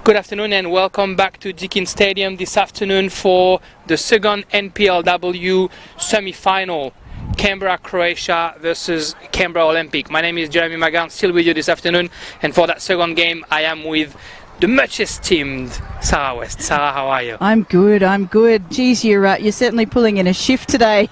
Good afternoon and welcome back to Deakin Stadium this afternoon for the second NPLW semi-final. Canberra, Croatia versus Canberra Olympic. My name is Jeremy Magan, still with you this afternoon, and for that second game I am with the much esteemed Sarah West. Sarah, how are you? I'm good. Geez, you're certainly pulling in a shift today.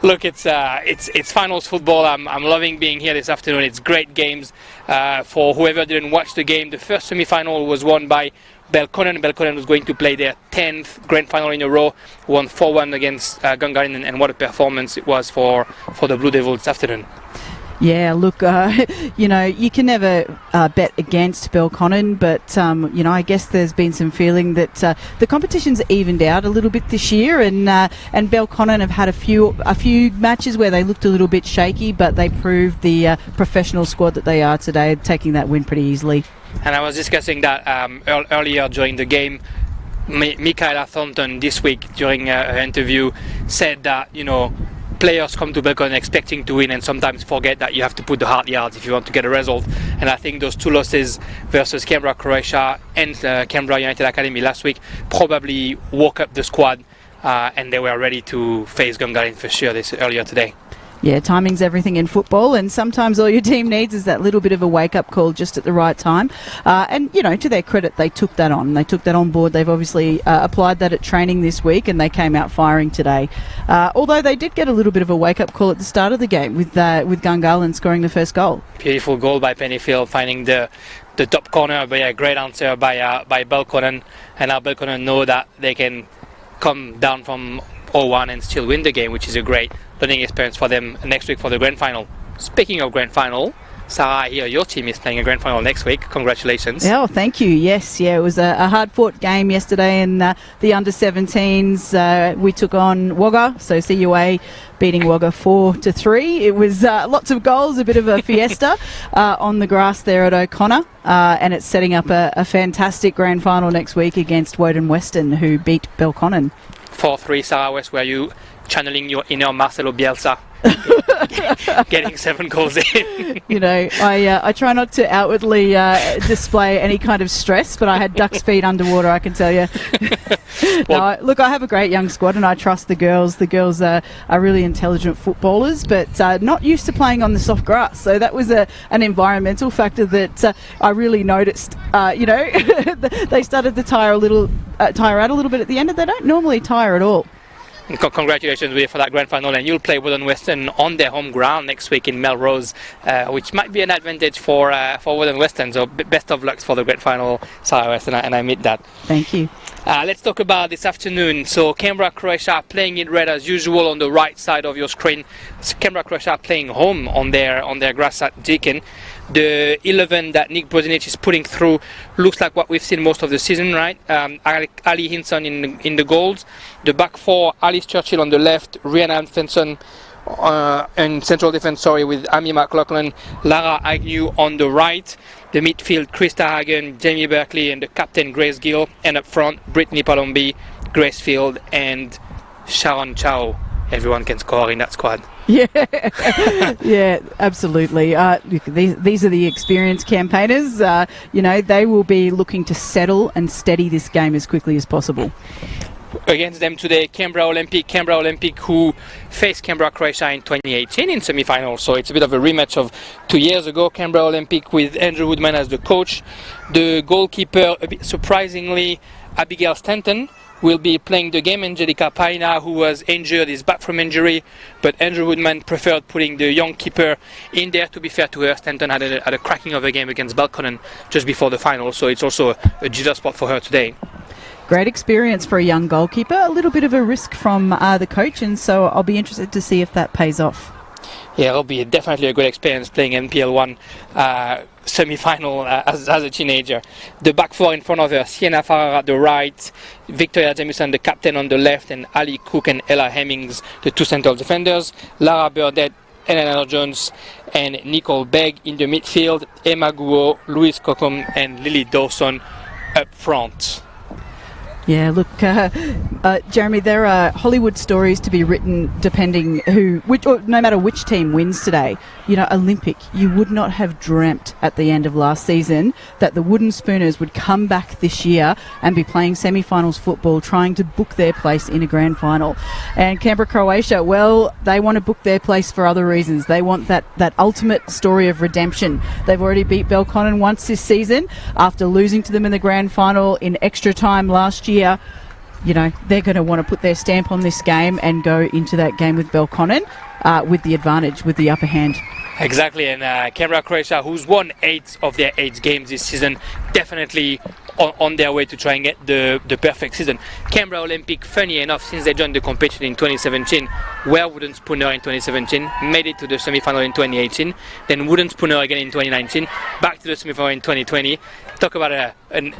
Look, it's finals football. I'm loving being here this afternoon. It's great games. For whoever didn't watch the game, the first semi-final was won by Belconnen. Belconnen was going to play their 10th grand final in a row, won 4-1 against Gungahlin, and what a performance it was for the Blue Devils this afternoon. Yeah, look, you can never bet against Belconnen, but I guess there's been some feeling that the competition's evened out a little bit this year, and Belconnen have had a few matches where they looked a little bit shaky, but they proved the professional squad that they are today, taking that win pretty easily. And I was discussing that earlier during the game. Michaela Thornton this week during her interview said that players come to Belconnen expecting to win and sometimes forget that you have to put the hard yards if you want to get a result. And I think those two losses versus Canberra, Croatia and Canberra United Academy last week probably woke up the squad and they were ready to face Gungahlin for sure earlier today. Yeah, timing's everything in football, and sometimes all your team needs is that little bit of a wake-up call just at the right time. And to their credit, they took that on. They took that on board. They've obviously applied that at training this week, and they came out firing today. Although they did get a little bit of a wake-up call at the start of the game with Gungahlin scoring the first goal. Beautiful goal by Pennyfield, finding the top corner, but a great answer by Belconnen. And now Belconnen know that they can come down from 0-1 and still win the game, which is a great learning experience for them next week for the grand final. Speaking of grand final, Sarah, I hear your team is playing a grand final next week. Congratulations. Oh, thank you. Yes, it was a hard-fought game yesterday in the under-17s. We took on Wagga, so CUA beating Wagga 4-3. It was lots of goals, a bit of a fiesta on the grass there at O'Connor, and it's setting up a fantastic grand final next week against Woden Western, who beat Belconnen. 4-3, Sarah West, were you channeling your inner Marcelo Bielsa? Getting 7 goals in. I try not to outwardly display any kind of stress, but I had duck's feet underwater, I can tell you. Look, I have a great young squad and I trust the girls. The girls are really intelligent footballers, but not used to playing on the soft grass. So that was an environmental factor that I really noticed. They started to tire out a little bit at the end, and they don't normally tire at all. And congratulations for that grand final, and you'll play Woden Western on their home ground next week in Melrose, which might be an advantage for Woden Western. So best of luck for the grand final, Sarah West, and I admit that. Thank you. Let's talk about this afternoon. So Canberra, Croatia playing in red as usual on the right side of your screen. So Canberra, Croatia playing home on their grass at Deakin. The 11 that Nick Brodinic is putting through looks like what we've seen most of the season, right? Ali Hinson in the goals. The back four, Alice Churchill on the left, Rhiannon Fenson in central defence, with Amy McLaughlin, Lara Agnew on the right. The midfield, Krista Hagen, Jamie Berkeley, and the captain, Grace Gill. And up front, Brittany Palombi, Grace Field, and Sharon Chow. Everyone can score in that squad. Yeah, yeah, absolutely. These are the experienced campaigners. They will be looking to settle and steady this game as quickly as possible. Against them today, Canberra Olympic who faced Canberra Croatia in 2018 in semi-final. So it's a bit of a rematch of 2 years ago. Canberra Olympic with Andrew Woodman as the coach. The goalkeeper, a bit surprisingly, Abigail Stanton, will be playing the game. Angelica Paina, who was injured, is back from injury, but Andrew Woodman preferred putting the young keeper in there. To be fair to her, Stanton had a cracking of a game against Belconnen just before the final, so it's also a Jesus spot for her today. Great experience for a young goalkeeper, a little bit of a risk from the coach, and so I'll be interested to see if that pays off. Yeah, it'll be definitely a good experience playing NPL 1 semi-final as a teenager. The back four in front of her, Sienna Farrar at the right, Victoria Jamieson, the captain, on the left, and Ali Cook and Ella Hemmings, the two central defenders. Lara Burdett, Eleanor Jones, and Nicole Begg in the midfield. Emma Guo, Louise Cocom, and Lily Dawson up front. Yeah, look, Jeremy, there are Hollywood stories to be written depending no matter which team wins today. You know, Olympic, you would not have dreamt at the end of last season that the Wooden Spooners would come back this year and be playing semi-finals football, trying to book their place in a grand final. And Canberra, Croatia, well, they want to book their place for other reasons. They want that ultimate story of redemption. They've already beat Belconnen once this season after losing to them in the grand final in extra time last year. You know, they're going to want to put their stamp on this game and go into that game with Belconnen with the advantage, with the upper hand. Exactly, and Canberra, Croatia, who's won 8 of their 8 games this season, definitely on their way to try and get the perfect season. Canberra Olympic, funny enough, since they joined the competition in 2017, were Wooden Spooner in 2017, made it to the semi-final in 2018, then Wooden Spooner again in 2019, back to the semi-final in 2020. Talk about an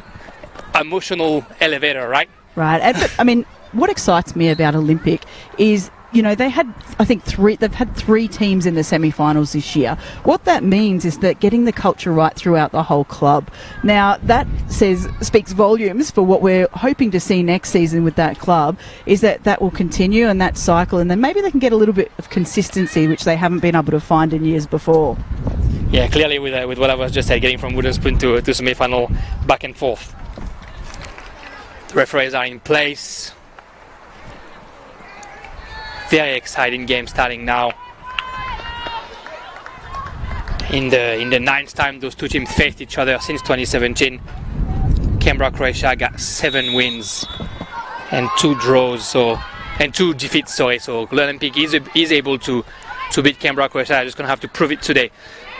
emotional elevator, right? Right. But, I mean, what excites me about Olympic is, you know, they've had 3 teams in the semi-finals this year. What that means is that getting the culture right throughout the whole club. Now, that speaks volumes for what we're hoping to see next season with that club, is that will continue and that cycle, and then maybe they can get a little bit of consistency, which they haven't been able to find in years before. Yeah, clearly with what I was just saying, getting from Wooden Spoon to semi-final back and forth. The referees are in place. Very exciting game starting now. In the 9th time those two teams faced each other since 2017, Canberra, Croatia got 7 wins and 2 draws, and 2 defeats. So Olympic is able to beat Canberra, Croatia. They're just going to have to prove it today.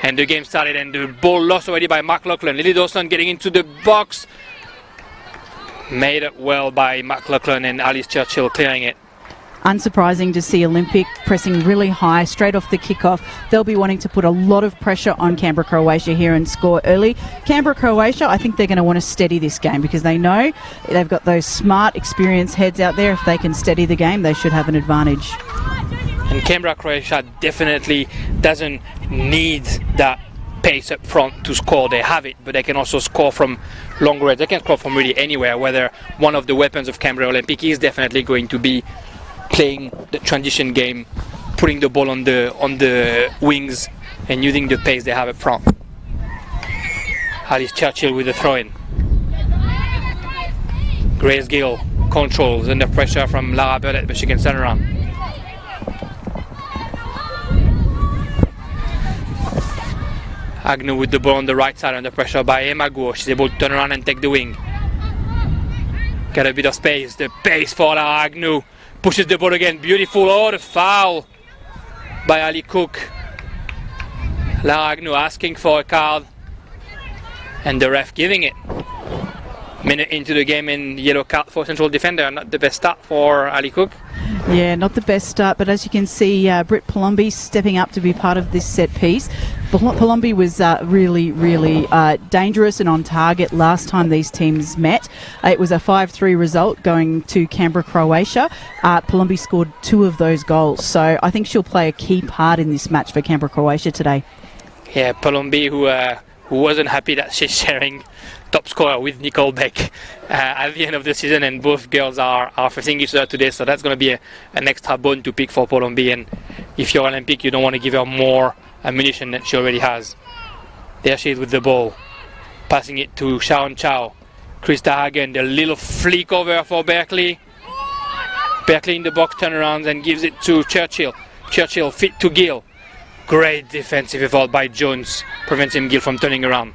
And the game started, and the ball lost already by McLaughlin. Lily Dawson getting into the box. Made it well by McLaughlin, and Alice Churchill clearing it. Unsurprising to see Olympic pressing really high straight off the kickoff. They'll be wanting to put a lot of pressure on Canberra, Croatia here and score early. Canberra, Croatia, I think they're going to want to steady this game because they know they've got those smart, experienced heads out there. If they can steady the game, they should have an advantage. And Canberra, Croatia definitely doesn't need that pace up front to score. They have it, but they can also score from long range. They can score from really anywhere, whether one of the weapons of Canberra Olympic is definitely going to be playing the transition game, putting the ball on the wings and using the pace they have up front. Alice Churchill with the throw-in. Grace Gill controls under pressure from Lara Burdett, but she can turn around. Agnew with the ball on the right side under pressure by Emma Guo. She's able to turn around and take the wing. Got a bit of space. The pace for Lara Agnew. Pushes the ball again. Beautiful. Oh, the foul by Ali Cook. Lara Agnew asking for a card. And the ref giving it. Minute into the game, and yellow card for central defender. Not the best start for Ali Cook. Yeah, not the best start, but as you can see, Britt Palombi stepping up to be part of this set piece. Palombi was really dangerous and on target last time these teams met. It was a 5-3 result going to Canberra, Croatia. Palombi scored 2 of those goals, so I think she'll play a key part in this match for Canberra, Croatia today. Yeah, Palombi, who wasn't happy that she's sharing top scorer with Nicole Beck at the end of the season, and both girls are facing each other today, so that's going to be an extra bone to pick for Palombi. And if you're Olympic, you don't want to give her more ammunition than she already has. There she is with the ball, passing it to Sharon Chow. Krista Hagen, the little flick over for Berkeley. Berkeley in the box, turnarounds and gives it to Churchill. Churchill fit to Gill. Great defensive effort by Jones, preventing Gill from turning around.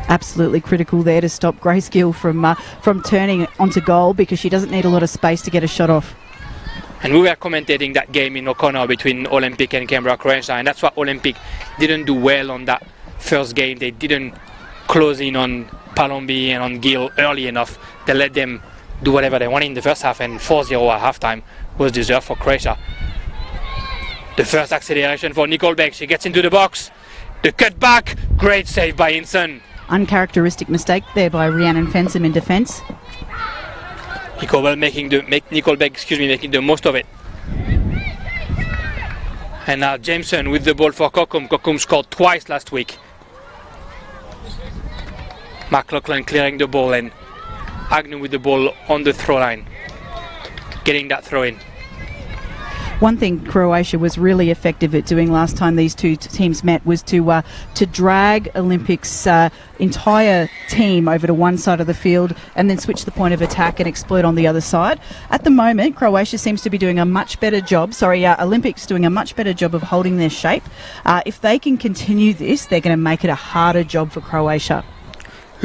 Absolutely critical there to stop Grace Gill from turning onto goal, because she doesn't need a lot of space to get a shot off. And we were commentating that game in O'Connor between Olympic and Canberra, Croatia, and that's what Olympic didn't do well on that first game. They didn't close in on Palombi and on Gill early enough. They let them do whatever they wanted in the first half, and 4-0 at halftime was deserved for Croatia. The first acceleration for Nicole Beck. She gets into the box. The cut back. Great save by Inson. Uncharacteristic mistake there by Rhiannon Fensom in defence. Nicole Beck making the most of it. And now Jameson with the ball for Kokum. Kokum scored twice last week. McLaughlin clearing the ball and Agnew with the ball on the throw line, getting that throw in. One thing Croatia was really effective at doing last time these two teams met was to drag Olympics' entire team over to one side of the field and then switch the point of attack and exploit on the other side. At the moment, Croatia seems to be doing a much better job. Olympics doing a much better job of holding their shape. If they can continue this, they're going to make it a harder job for Croatia.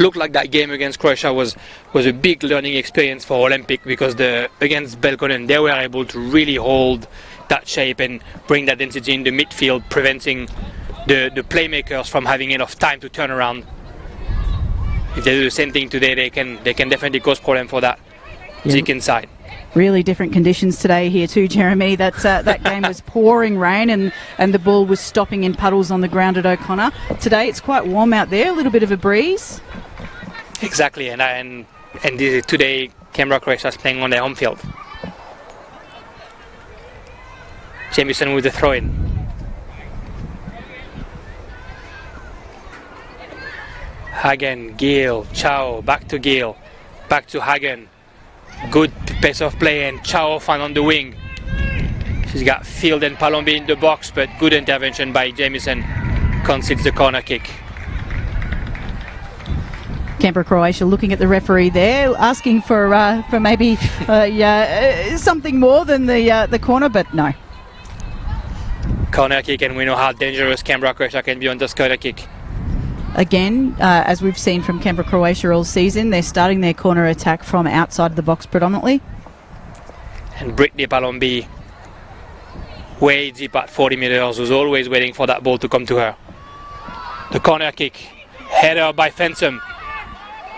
Looked like that game against Croatia was a big learning experience for Olympic, because against Belkonen they were able to really hold that shape and bring that density in the midfield, preventing the playmakers from having enough time to turn around. If they do the same thing today, they can definitely cause problem for that Deakin side. Really different conditions today here too, Jeremy. That game was pouring rain and the ball was stopping in puddles on the ground at O'Connor. Today it's quite warm out there, a little bit of a breeze. Exactly, and today Canberra, Croatia is playing on their home field. Jamieson with the throw-in. Hagen, Gill, Chow, back to Gill, back to Hagen. Good pace of play and Chow found on the wing. She's got Field and Palombi in the box, but good intervention by Jamieson. Concedes the corner kick. Canberra, Croatia looking at the referee there, asking for maybe something more than the corner, but no. Corner kick, and we know how dangerous Canberra, Croatia can be on this corner kick. Again, as we've seen from Canberra, Croatia all season, they're starting their corner attack from outside the box predominantly. And Brittany Palombi, way deep at 40 metres, was always waiting for that ball to come to her. The corner kick, header by Fensom.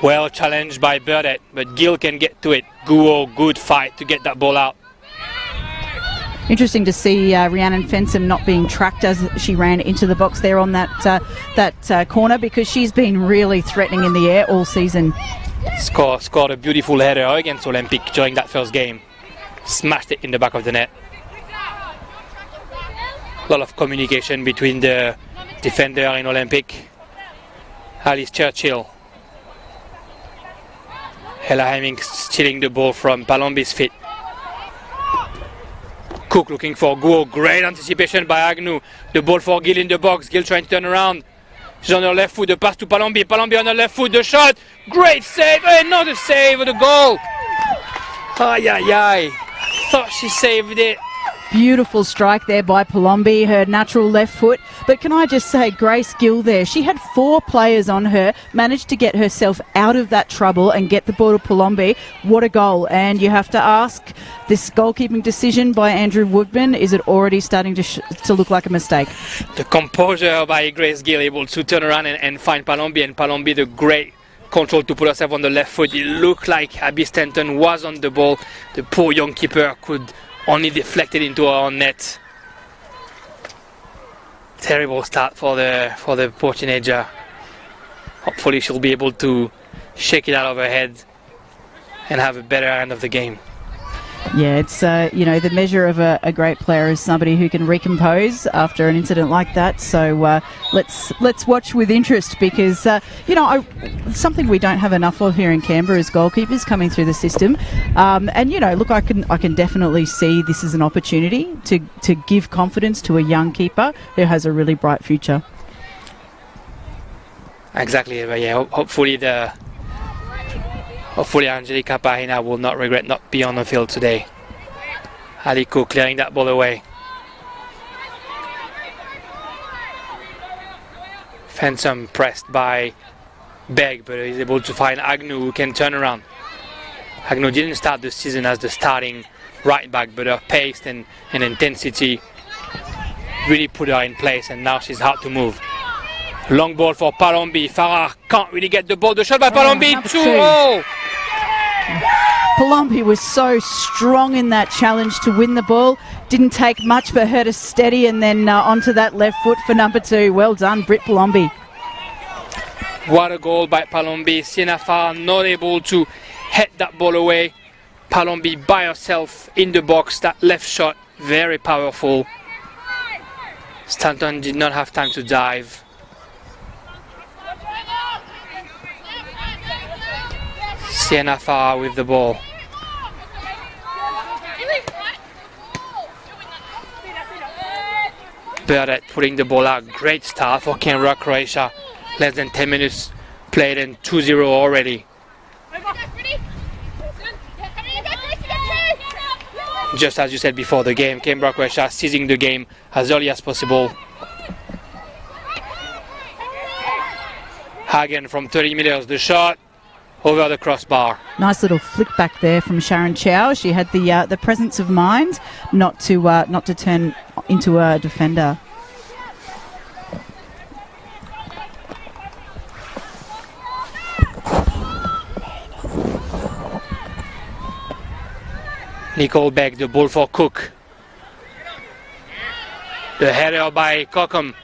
Well challenged by Burdett, but Gill can get to it. Guo, good fight to get that ball out. Interesting to see Rhiannon Fensom not being tracked as she ran into the box there on that corner, because she's been really threatening in the air all season. Scored a beautiful header against Olympic during that first game. Smashed it in the back of the net. A lot of communication between the defender in Olympic. Alice Churchill. Ella Hemming stealing the ball from Palombi's feet. Cook looking for Guo. Great anticipation by Agnew. The ball for Gill in the box. Gill trying to turn around. She's on her left foot. The pass to Palombi. Palombi on her left foot. The shot. Great save. Another save of the goal. Ay, ay, ay. Thought she saved it. Beautiful strike there by Palombi, her natural left foot. But can I just say, Grace Gill there, she had 4 players on her, managed to get herself out of that trouble and get the ball to Palombi. What a goal. And you have to ask, this goalkeeping decision by Andrew Woodman, is it already starting to look like a mistake? The composure by Grace Gill, able to turn around and find Palombi, and Palombi the great control to put herself on the left foot. It looked like Abby Stanton was on the ball. The poor young keeper could only deflect it into her own net. Terrible start for the poor teenager. Hopefully she'll be able to shake it out of her head and have a better end of the game. Yeah, it's the measure of a great player is somebody who can recompose after an incident like that. So let's watch with interest, because something we don't have enough of here in Canberra is goalkeepers coming through the system. Look, I can definitely see this as an opportunity to give confidence to a young keeper who has a really bright future. Exactly. But yeah, Hopefully Angelica Pahina will not regret not being on the field today. Aliko clearing that ball away. Fensom pressed by Begg, but he's able to find Agnew, who can turn around. Agnew didn't start the season as the starting right back, but her pace and intensity really put her in place, and now she's hard to move. Long ball for Palombi. Farah can't really get the ball. The shot by Palombi. 2-0. Palombi was so strong in that challenge to win the ball. Didn't take much for her to steady, and then onto that left foot for number 2. Well done, Britt Palombi. What a goal by Palombi. Sienna Farah not able to head that ball away. Palombi by herself in the box. That left shot, very powerful. Stanton did not have time to dive. Sienna Farah with the ball. Burdett putting the ball out. Great start for Canberra, Croatia. Less than 10 minutes played and 2-0 already. Just as you said before the game, Canberra, Croatia seizing the game as early as possible. Hagen from 30 meters, the shot over the crossbar. Nice little flick back there from Sharon Chow. She had the presence of mind not to turn into a defender. Nicole Begg, the ball for Cook. The header by Cockham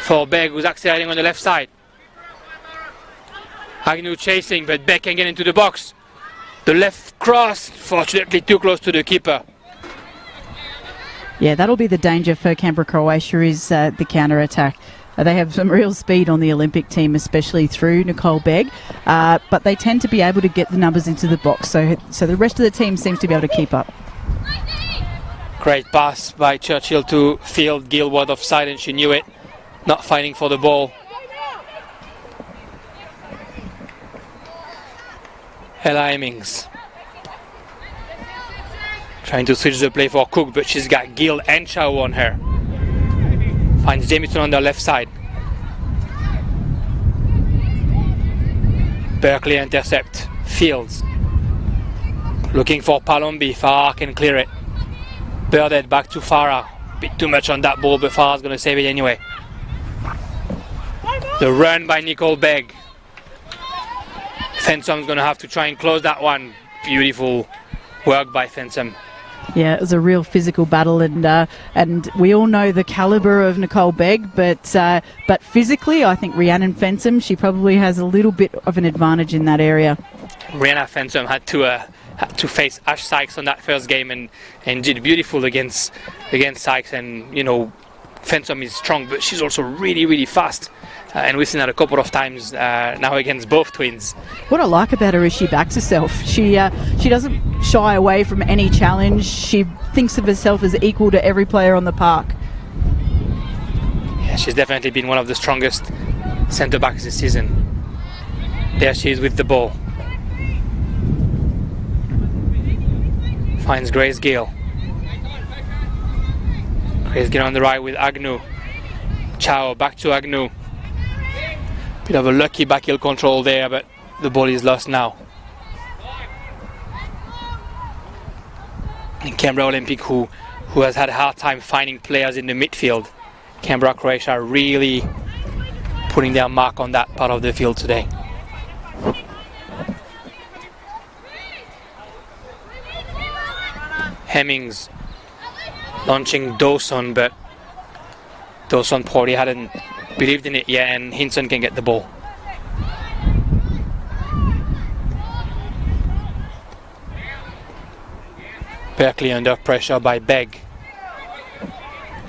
for Begg, who's accelerating on the left side. Agnew chasing, but Begg can get into the box. The left cross, fortunately too close to the keeper. Yeah, that'll be the danger for Canberra, Croatia, is the counter-attack. They have some real speed on the Olympic team, especially through Nicole Begg, but they tend to be able to get the numbers into the box, so the rest of the team seems to be able to keep up. Great pass by Churchill to Field. Gill was offside and she knew it, not fighting for the ball. Ella Hemmings trying to switch the play for Cook, but she's got Gill and Chow on her. Finds Jamieson on the left side. Berkeley intercept. Fields looking for Palombi. Farah can clear it. Burdett back to Farah. Bit too much on that ball, but Farah's going to save it anyway. The run by Nicole Begg. Fensom's going to have to try and close that one. Beautiful work by Fensom. Yeah, it was a real physical battle, and we all know the calibre of Nicole Begg, but physically, I think Rhiannon Fensom, she probably has a little bit of an advantage in that area. Rhiannon Fensom had to face Ash Sykes on that first game and did beautiful against Sykes, and you know, Fensom is strong, but she's also really, really fast. And we've seen that a couple of times now against both twins. What I like about her is she backs herself. She doesn't shy away from any challenge. She thinks of herself as equal to every player on the park. Yeah, she's definitely been one of the strongest centre backs this season. There she is with the ball. Finds Grace Gill. Grace Gill on the right with Agnew. Chow back to Agnew. Bit of a lucky back heel control there, but the ball is lost now. And Canberra Olympic, who has had a hard time finding players in the midfield. Canberra Croatia really putting their mark on that part of the field today. Hemmings launching Dawson, but Dawson probably hadn't believed in it yet, and Hinson can get the ball. Berkeley under pressure by Begg.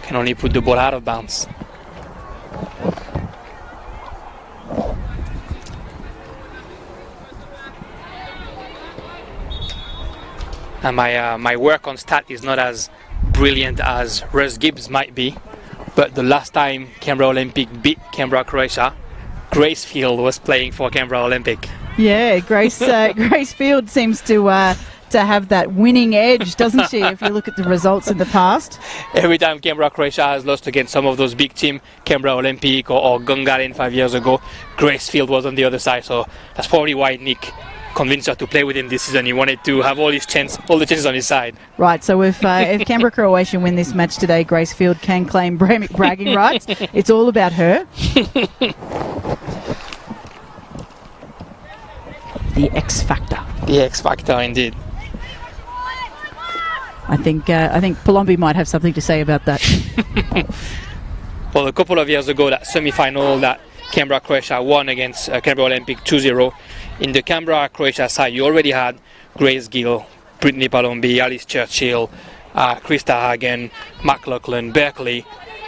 Can only put the ball out of bounds. And my work on stat is not as brilliant as Russ Gibbs might be, but the last time Canberra Olympic beat Canberra Croatia, Grace Field was playing for Canberra Olympic. Yeah, Grace Field seems to have that winning edge, doesn't she, if you look at the results in the past? Every time Canberra Croatia has lost against some of those big teams, Canberra Olympic or Gungahlin 5 years ago, Grace Field was on the other side, so that's probably why Nick convinced her to play with him this season. He wanted to have all the chances on his side. Right, so if Canberra Croatia win this match today, Grace Field can claim bragging rights. It's all about her. The X Factor. The X Factor, indeed. I think Palombi might have something to say about that. Well, a couple of years ago, that semi-final that Canberra Croatia won against Canberra Olympic 2-0. In the Canberra Croatia side, you already had Grace Gill, Brittany Palombi, Alice Churchill, Krista Hagen, McLaughlin, Berkeley.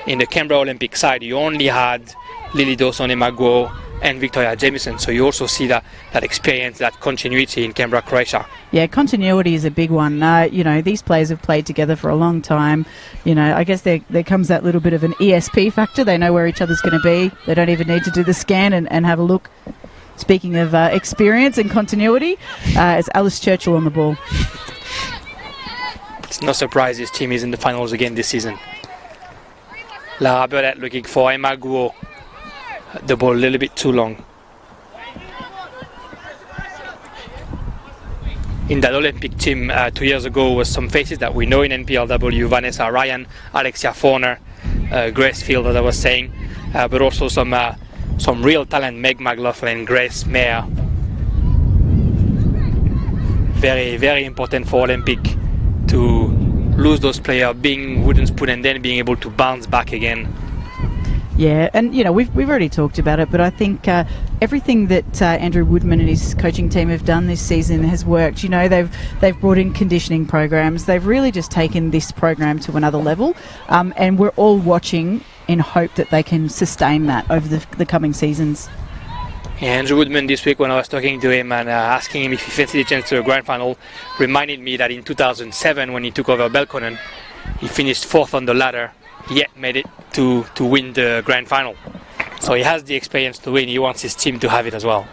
In the Canberra Olympic side, you only had Lily Dawson, Emma Guo, and Victoria Jameson. So you also see that experience, that continuity in Canberra, Croatia. Yeah, continuity is a big one. These players have played together for a long time. I guess there comes that little bit of an ESP factor. They know where each other's going to be. They don't even need to do the scan and have a look. Speaking of experience and continuity, it's Alice Churchill on the ball. It's no surprise his team is in the finals again this season. Lara Burdett looking for Emma Guo. The ball a little bit too long. In that Olympic team 2 years ago was some faces that we know in NPLW: Vanessa Ryan, Alexia Forner, Grace Field, as I was saying, but also some real talent: Meg McLaughlin, Grace Mayer. Very, very important for Olympic to lose those players, being wooden spoon and then being able to bounce back again. Yeah, and we've already talked about it, but I think everything that Andrew Woodman and his coaching team have done this season has worked. They've brought in conditioning programs. They've really just taken this program to another level, and we're all watching in hope that they can sustain that over the coming seasons. Yeah, Andrew Woodman this week, when I was talking to him and asking him if he fancied a chance to a grand final, reminded me that in 2007, when he took over Belconnen, he finished 4th on the ladder, yet made it to win the grand final. So he has the experience to win. He wants his team to have it as well.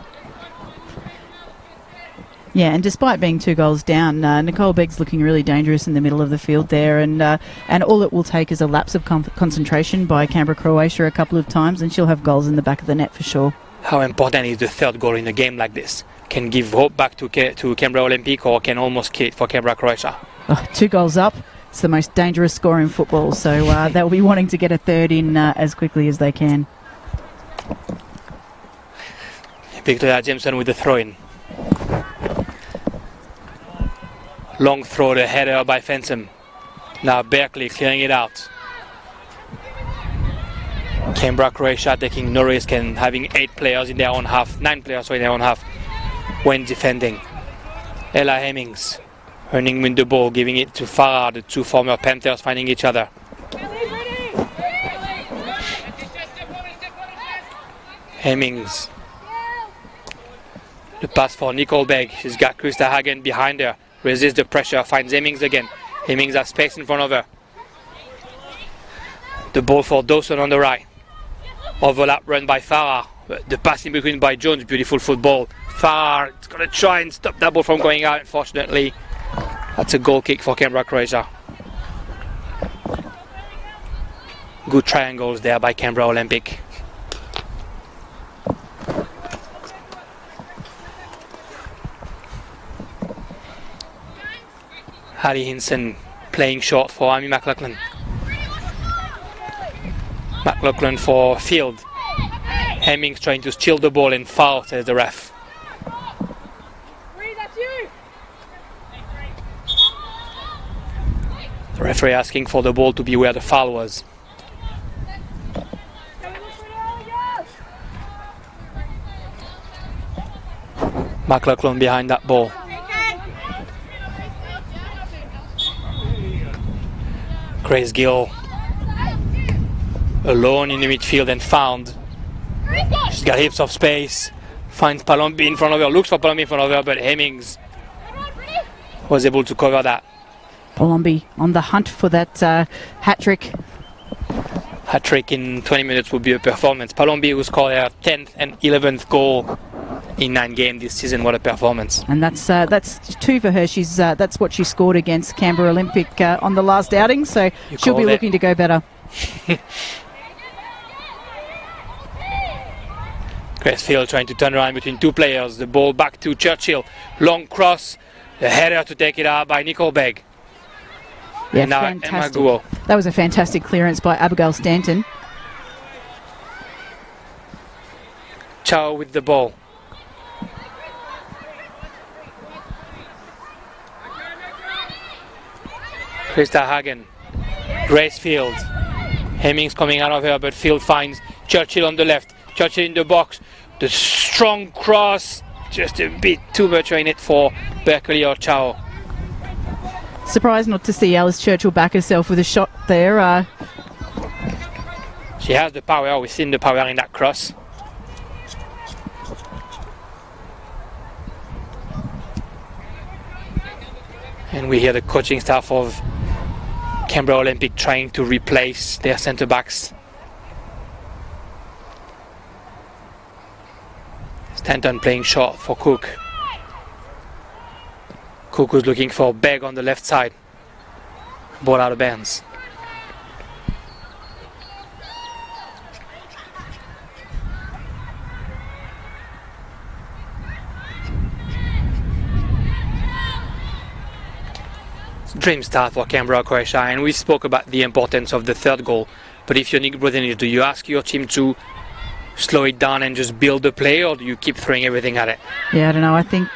Yeah, and despite being 2 goals down, Nicole Begg's looking really dangerous in the middle of the field there, and all it will take is a lapse of concentration by Canberra, Croatia a couple of times, and she'll have goals in the back of the net for sure. How important is the 3rd goal in a game like this? Can give hope back to Canberra Olympic, or can almost kill it for Canberra, Croatia? 2 goals up. It's the most dangerous score in football, so they'll be wanting to get a 3rd in as quickly as they can. Victoria Jameson with the throw-in. Long throw, the header by Fensom. Now Berkeley clearing it out. Canberra, Croatia taking no risk and having 8 players in their own half, 9 players in their own half when defending. Ella Hemmings running with the ball, giving it to Farah, the 2 former Panthers finding each other. Hemmings. The pass for Nicole Begg. She's got Krista Hagen behind her. Resists the pressure, finds Hemmings again. Hemmings has space in front of her. The ball for Dawson on the right. Overlap run by Farah. The pass in between by Jones, beautiful football. Farah is going to try and stop that ball from going out, unfortunately. That's a goal kick for Canberra, Croatia. Good triangles there by Canberra Olympic. Harry Hinson playing short for Amy McLaughlin. McLaughlin for Field. Hemmings trying to steal the ball and foul, says the ref. The referee asking for the ball to be where the foul was. McLaughlin behind that ball. Grace Gill alone in the midfield and found. She's got heaps of space. Finds Palombi in front of her. Looks for Palombi in front of her, but Hemmings was able to cover that. Palombi on the hunt for that hat-trick. Hat-trick in 20 minutes would be a performance. Palombi, who scored her 10th and 11th goal in 9 games this season. What a performance. And that's 2 for her. That's what she scored against Canberra Olympic on the last outing, so she'll be looking to go better. Grace Field trying to turn around between 2 players. The ball back to Churchill. Long cross. The header to take it out by Nicole Begg. Yeah, and now fantastic. Emma Guo. That was a fantastic clearance by Abigail Stanton. Chow with the ball. Krista Hagen. Grace Field. Hemmings coming out of her, but Field finds Churchill on the left. Churchill in the box. The strong cross. Just a bit too much in it for Berkeley or Chow. Surprised not to see Alice Churchill back herself with a shot there. She has the power. We've seen the power in that cross. And we hear the coaching staff of Canberra Olympic trying to replace their centre backs. Stanton playing short for Cook. Cook was looking for Begg on the left side. Ball out of bounds. Dream start for Canberra, Croatia, and we spoke about the importance of the third goal. But if you're Nick Brodenic, do you ask your team to slow it down and just build the play, or do you keep throwing everything at it? Yeah, I don't know. I think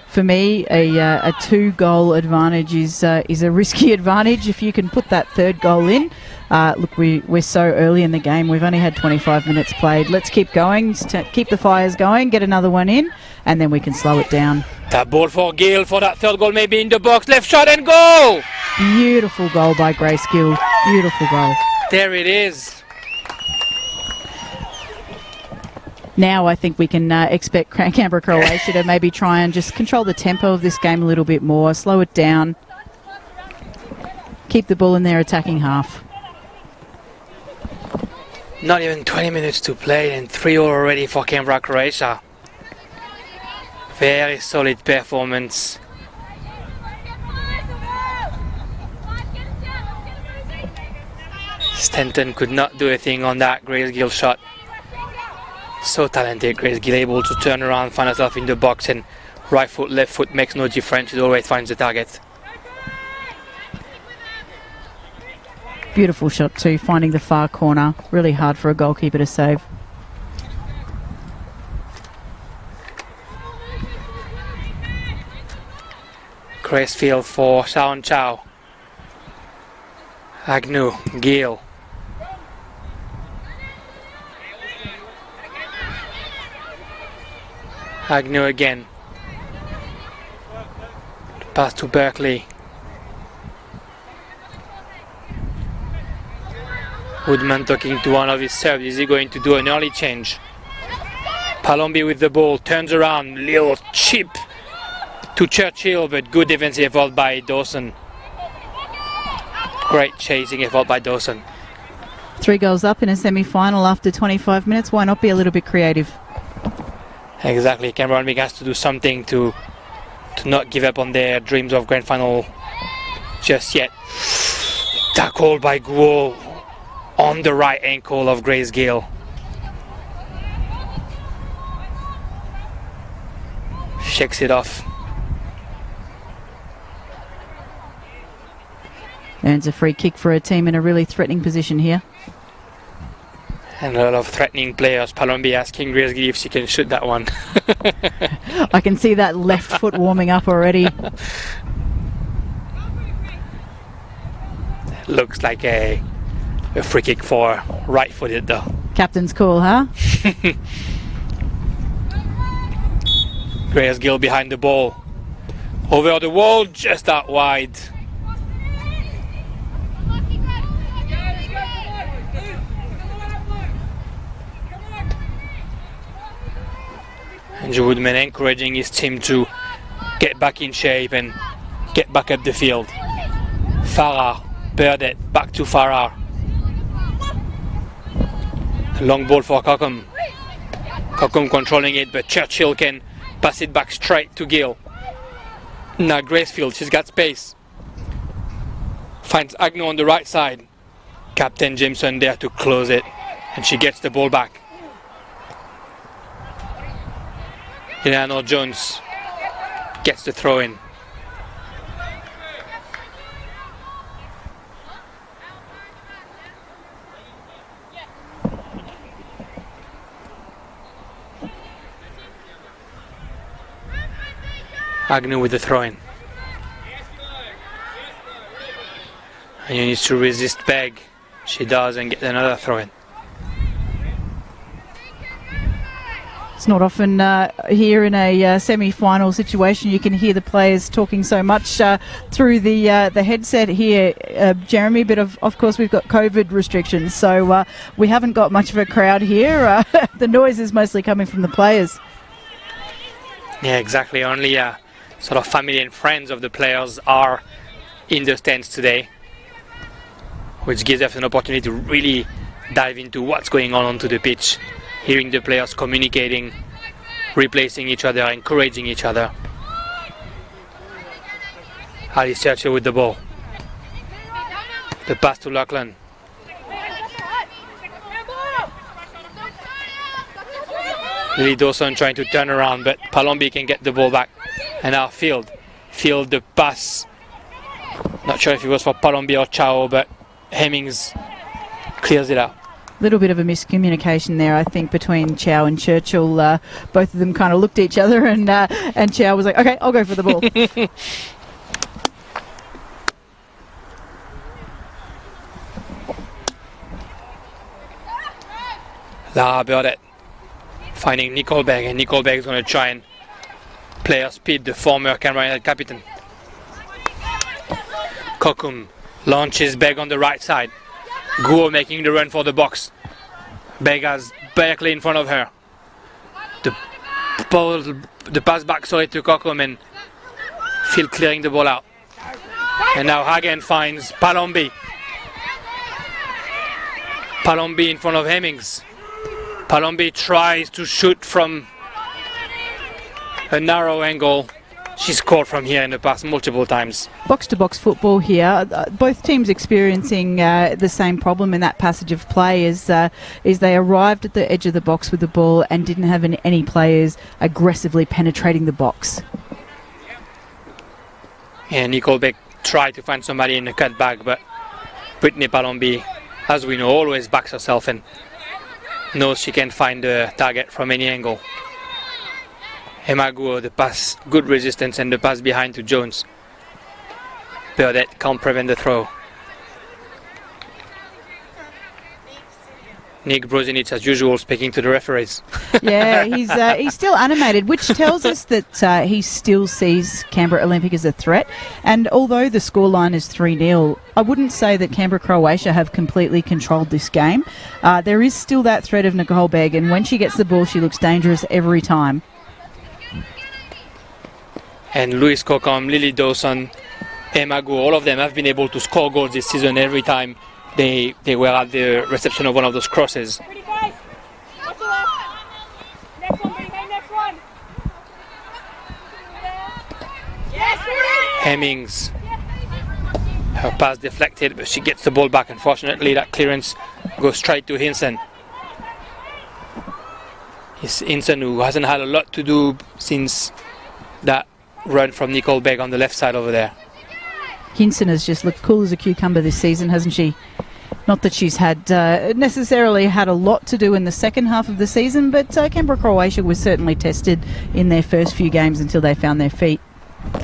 for me, a 2-goal advantage is a risky advantage if you can put that third goal in. Look, we're so early in the game. We've only had 25 minutes played. Let's keep going, keep the fires going, get another one in, and then we can slow it down. That ball for Gill for that third goal, maybe in the box, left shot and goal! Beautiful goal by Grace Gill. Beautiful goal. There it is. Now I think we can expect Canberra Croatia to maybe try and just control the tempo of this game a little bit more, slow it down, keep the ball in their attacking half. Not even 20 minutes to play and 3-0 already for Canberra Croatia. Very solid performance. Stanton could not do a thing on that Grace Gill shot. So talented, Grace Gill, able to turn around, find herself in the box, and right foot, left foot makes no difference. She always finds the target. Beautiful shot too, finding the far corner. Really hard for a goalkeeper to save. Gracefield for Sharon Chow. Agnew, Gill. Agnew again. Pass to Berkeley. Woodman talking to one of his serves. Is he going to do an early change? Palombi with the ball, turns around, little chip to Churchill, but good defensive effort by Dawson. Great chasing effort by Dawson. 3 goals up in a semi-final after 25 minutes. Why not be a little bit creative? Exactly. Canberra Olympic has to do something to not give up on their dreams of grand final just yet. Tackled by Guo on the right ankle of Grace Gill. Shakes it off. Earns a free kick for a team in a really threatening position here. And a lot of threatening players. Palombi asking Grace Gill if she can shoot that one. I can see that left foot warming up already. Looks like a free kick for right-footed though. Captain's call, huh? Grace Gill behind the ball. Over the wall, just out wide. Andrew Woodman encouraging his team to get back in shape and get back up the field. Farrar, Burdett, back to Farrar. Long ball for Cockham. Cockham controlling it, but Churchill can pass it back straight to Gill. Now Gracefield, she's got space. Finds Agnew on the right side. Captain Jameson there to close it, and she gets the ball back. Eleanor Jones gets the throw in. Agnew with the throw in. And you need to resist Begg. She does and get another throw in. It's not often here in a semi-final situation you can hear the players talking so much through the headset here, Jeremy. But of course we've got COVID restrictions, so we haven't got much of a crowd here. The noise is mostly coming from the players. Yeah, exactly. Only sort of family and friends of the players are in the stands today, which gives us an opportunity to really dive into what's going on onto the pitch, hearing the players communicating, replacing each other, encouraging each other. Alice Churchill with the ball. The pass to Lachlan. Lily Dawson trying to turn around, but Palombi can get the ball back. And now Field the pass. Not sure if it was for Palombi or Chao, but Hemmings clears it out. A little bit of a miscommunication there, I think, between Chow and Churchill. Both of them kind of looked at each other, and Chow was like, "Okay, I'll go for the ball." Lara Burdett finding Nickelberg, and Nickelberg is going to try and play her speed, the former Canberra captain. Kokum launches Begg on the right side. Guo making the run for the box. Begg directly in front of her. The pass back to Kokum, and Phil clearing the ball out. And now Hagen finds Palombi. Palombi in front of Hemmings. Palombi tries to shoot from a narrow angle. She scored from here in the past multiple times. Box-to-box football here. Both teams experiencing the same problem in that passage of play is they arrived at the edge of the box with the ball and didn't have any players aggressively penetrating the box. And Nickelbeck tried to find somebody in the cutback, but Brittany Palombi, as we know, always backs herself and knows she can find the target from any angle. Emma Guo, the pass, good resistance, and the pass behind to Jones. Burdett can't prevent the throw. Nick Brozinic, as usual, speaking to the referees. Yeah, he's still animated, which tells us that he still sees Canberra Olympic as a threat. And although the scoreline is 3-0, I wouldn't say that Canberra Croatia have completely controlled this game. There is still that threat of Nicole Begg, and when she gets the ball, she looks dangerous every time. And Louise Kokom, Lily Dawson, Emma Guo, all of them have been able to score goals this season every time they were at the reception of one of those crosses. Hemmings, her pass deflected, but she gets the ball back. Unfortunately, that clearance goes straight to Hinson. It's Hinson who hasn't had a lot to do since that run from Nicole Begg on the left side over there. Hinson has just looked cool as a cucumber this season, hasn't she? Not that she's had necessarily had a lot to do in the second half of the season, but Canberra Croatia was certainly tested in their first few games until they found their feet.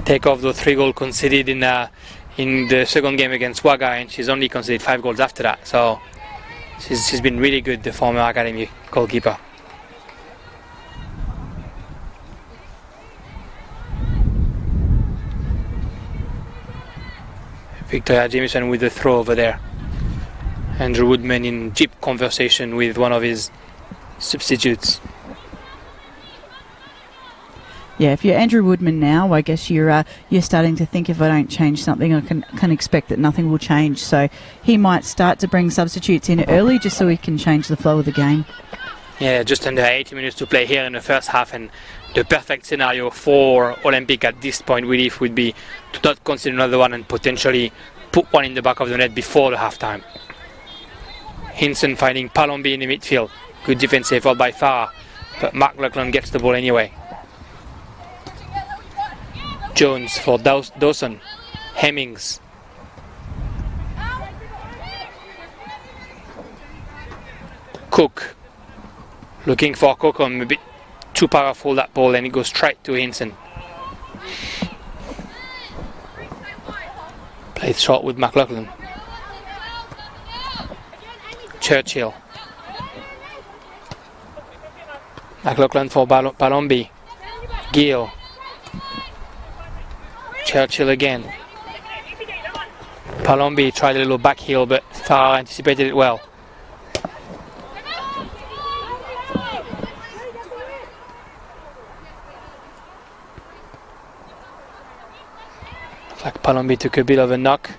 Take off the 3 goals conceded in the second game against Wagga, and she's only conceded 5 goals after that. So she's been really good, the former academy goalkeeper. Victoria Jameson with the throw over there. Andrew Woodman in deep conversation with one of his substitutes. Yeah, if you're Andrew Woodman now, I guess you're starting to think, if I don't change something, I can expect that nothing will change. So he might start to bring substitutes in early just so he can change the flow of the game. Yeah, just under 80 minutes to play here in the first half, and the perfect scenario for Olympic at this point really would be to not consider another one and potentially put one in the back of the net before the halftime. Hinson finding Palombi in the midfield. Good defensive effort by Farah, but Mark Lachlan gets the ball anyway. Jones for Dawson. Hemmings. Cook. Looking for Kokom, a bit too powerful that ball, and it goes straight to Hinson. Played short with McLaughlin. Churchill. McLaughlin for Palombi. Gill. Churchill again. Palombi tried a little back heel, but Farah anticipated it well. Like Palombi took a bit of a knock.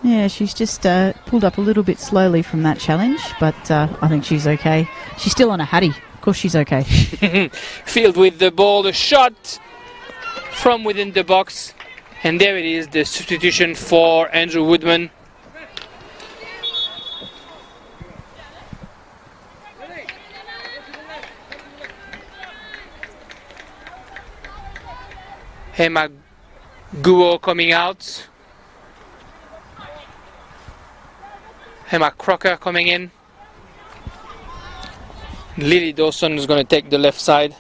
Yeah, she's just pulled up a little bit slowly from that challenge, but I think she's okay. She's still on a Hattie. Of course she's okay. Field with the ball, the shot from within the box. And there it is, the substitution for Andrew Woodman. Emma Guo coming out. Emma Crocker coming in. Lily Dawson is going to take the left side.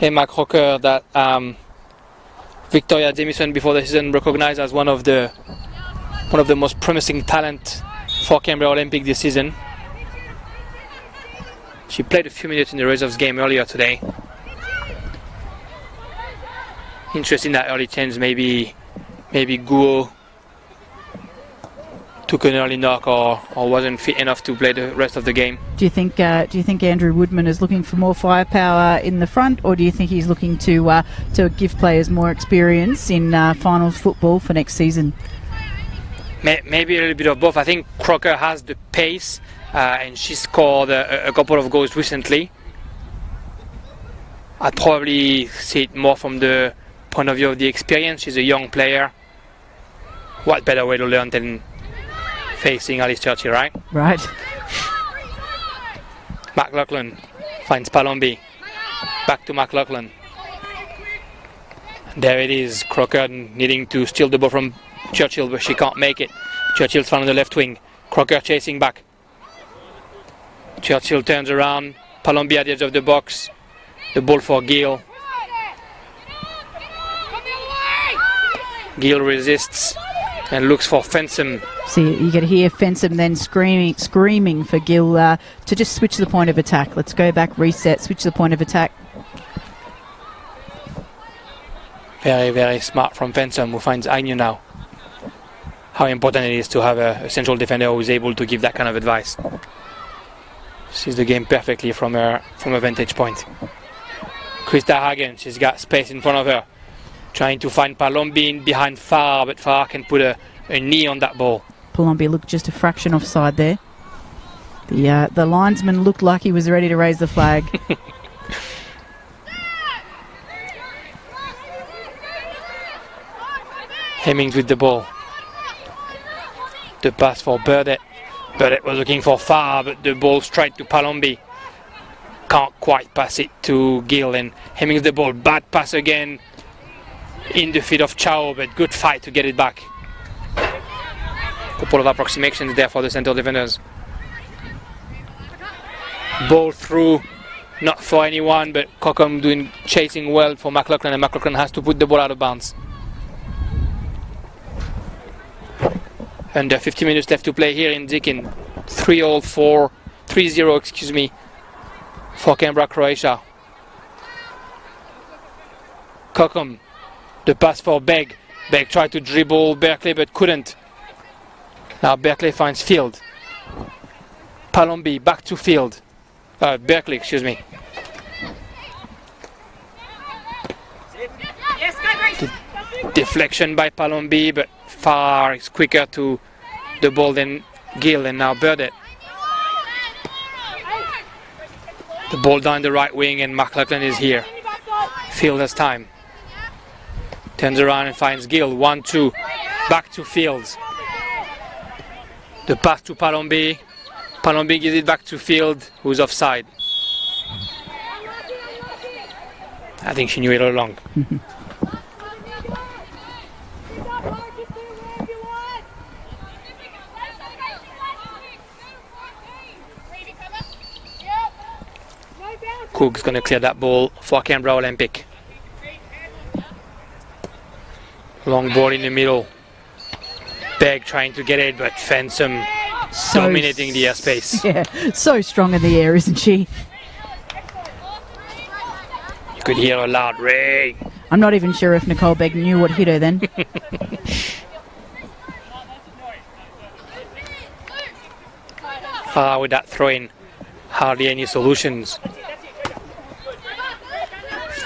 Emma Crocker, that Victoria Jamieson before the season recognized as one of the most promising talent for Canberra Olympic this season. She played a few minutes in the reserves game earlier today. Interesting that early change. Maybe Guo took an early knock or wasn't fit enough to play the rest of the game. Do you think Andrew Woodman is looking for more firepower in the front, or do you think he's looking to give players more experience in finals football for next season? Maybe a little bit of both. I think Crocker has the pace, and she scored a couple of goals recently. I'd probably see it more from the point of view of the experience. She's a young player. What better way to learn than facing Alice Churchill, right? Right. McLaughlin finds Palombi. Back to McLaughlin. There it is. Crocker needing to steal the ball from Churchill, but she can't make it. Churchill's found on the left wing. Crocker chasing back. Churchill turns around. Palombi at the edge of the box. The ball for Gill. Gill resists and looks for Fensom. See, you could hear Fensom then screaming for Gill to just switch the point of attack. Let's go back, reset, switch the point of attack. Very, very smart from Fensom, who finds Agnew now. How important it is to have a central defender who is able to give that kind of advice. Sees the game perfectly from a vantage point. Krista Hagen, she's got space in front of her. Trying to find Palombi in behind Farr, but Farr can put a knee on that ball. Palombi looked just a fraction offside there. The linesman looked like he was ready to raise the flag. Hemmings with the ball. The pass for Burdett. Burdett was looking for Farr, but the ball straight to Palombi. Can't quite pass it to Gill, and Hemmings the ball. Bad pass again in the feet of Chow, but good fight to get it back. Couple of approximations there for the center defenders. Ball through, not for anyone, but Cockham chasing well for McLaughlin, and McLaughlin has to put the ball out of bounds. Under 50 minutes left to play here in Deakin. 3-0 for Canberra, Croatia. Cockham, the pass for Begg. Begg tried to dribble Berkeley but couldn't. Now Berkeley finds Field. Palombi back to Field. Berkeley, excuse me. Deflection by Palombi, but Farr is quicker to the ball than Gill, and now Burdett. The ball down the right wing, and McLaughlin is here. Field has time. Turns around and finds Gill. 1-2. Back to Fields. The pass to Palombi. Palombi gives it back to Field, who's offside. I think she knew it all along. Cook's going to clear that ball for Canberra Olympic. Long ball in the middle. Begg trying to get it, but Fensom dominating the airspace. Yeah, so strong in the air, isn't she? You could hear a loud ring. I'm not even sure if Nicole Begg knew what hit her then. Far with that throw in. Hardly any solutions.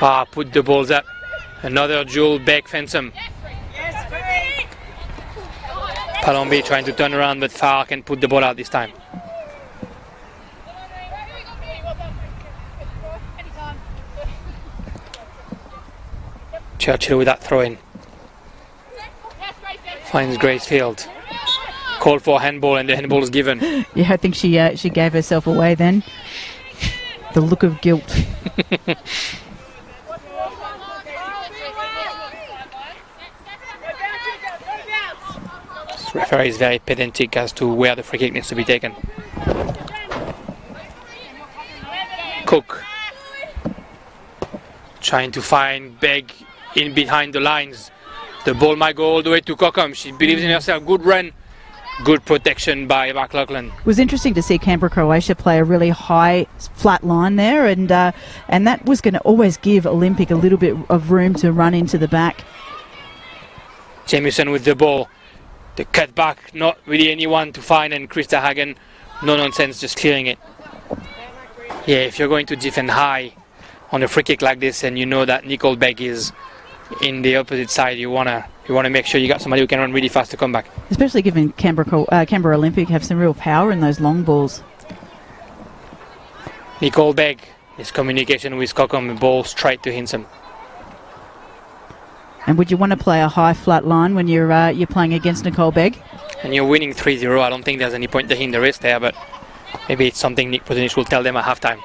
Farah put the balls up. Another duel, Beck fence him. Palombi trying to turn around, but Farah can put the ball out this time. Churchill with that throw in. Finds Gracefield. Called for handball and the handball is given. Yeah, I think she gave herself away then. The look of guilt. This referee is very pedantic as to where the free kick needs to be taken. Cook trying to find Begg in behind the lines. The ball might go all the way to Cockham. She believes in herself. Good run. Good protection by McLaughlin. It was interesting to see Canberra, Croatia play a really high, flat line there, and that was going to always give Olympic a little bit of room to run into the back. Jamieson with the ball. The cut back, not really anyone to find, and Krista Hagen, no nonsense, just clearing it. Yeah, if you're going to defend high on a free kick like this, and you know that Nicole Begg is in the opposite side, you wanna make sure you got somebody who can run really fast to come back. Especially given Canberra Olympic have some real power in those long balls. Nicole Begg, his communication with Cockham, the ball straight to Hinson. And would you want to play a high flat line when you're playing against Nicole Begg? And you're winning 3-0. I don't think there's any point to hinder the risk there, but maybe it's something Nick Pozinich will tell them at halftime.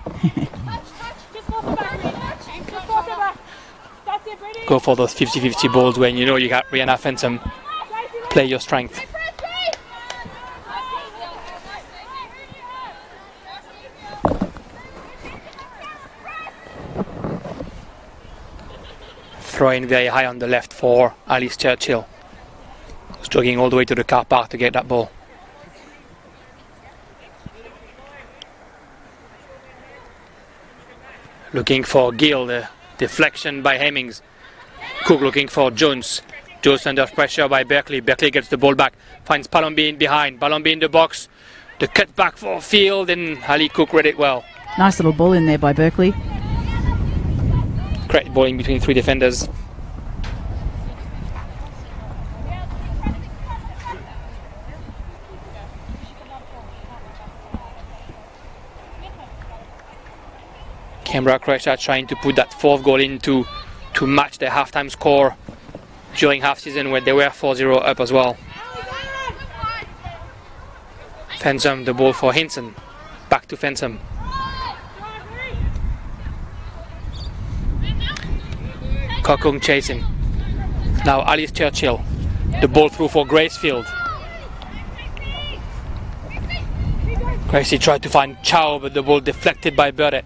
Go for those 50-50 balls when you know you got Rihanna Fensom. Play your strength. Throwing very high on the left for Alice Churchill. Who's jogging all the way to the car park to get that ball. Looking for Gill, the deflection by Hemmings. Cook looking for Jones. Jones under pressure by Berkeley. Berkeley gets the ball back. Finds Palombi in behind. Palombi in the box. The cut back for Field, and Ali Cook read it well. Nice little ball in there by Berkeley. Great ball in between three defenders. Canberra, Croatia trying to put that fourth goal in to match their halftime score during half season when they were 4-0 up as well. Fensom, the ball for Hinson. Back to Fensom. Kokung chasing. Now Alice Churchill. The ball through for Gracefield. Gracie tried to find Chow, but the ball deflected by Burdett.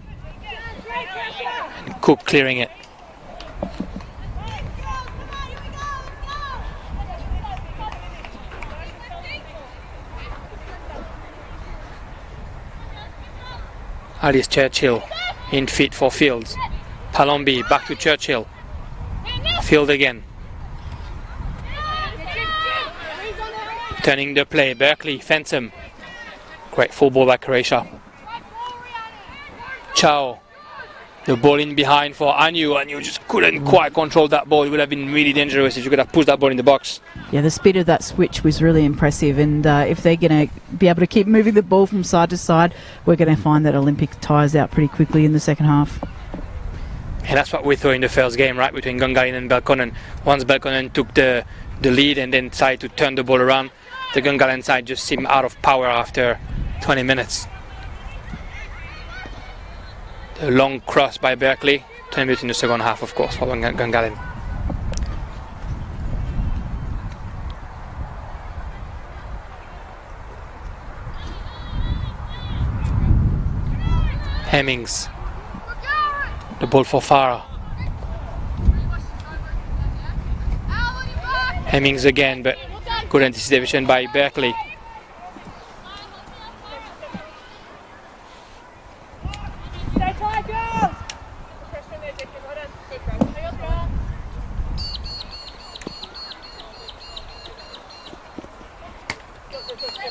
And Cook clearing it. Alice Churchill in feet for Fields. Palombi back to Churchill. Field again. Turning the play. Berkeley, Fensom. Great full ball by Croatia. Chow. The ball in behind for Anu. Anu just couldn't quite control that ball. It would have been really dangerous if you could have pushed that ball in the box. Yeah, the speed of that switch was really impressive, and if they're going to be able to keep moving the ball from side to side, we're going to find that Olympic tires out pretty quickly in the second half. And that's what we saw in the first game, right, between Gungahlin and Belconnen. Once Belconnen took the lead and then decided to turn the ball around, the Gungahlin side just seemed out of power after 20 minutes. The long cross by Berkeley, 20 minutes in the second half, of course, for Gungahlin. Hemmings. The ball for Farah. Hemmings again, but good anticipation by Berkeley.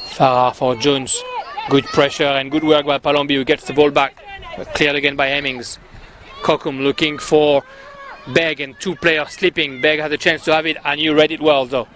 Farah for Jones. Good pressure and good work by Palombi, who gets the ball back. Cleared again by Hemmings. Kokum looking for Begg and two players sleeping. Begg had a chance to have it, and you read it well though.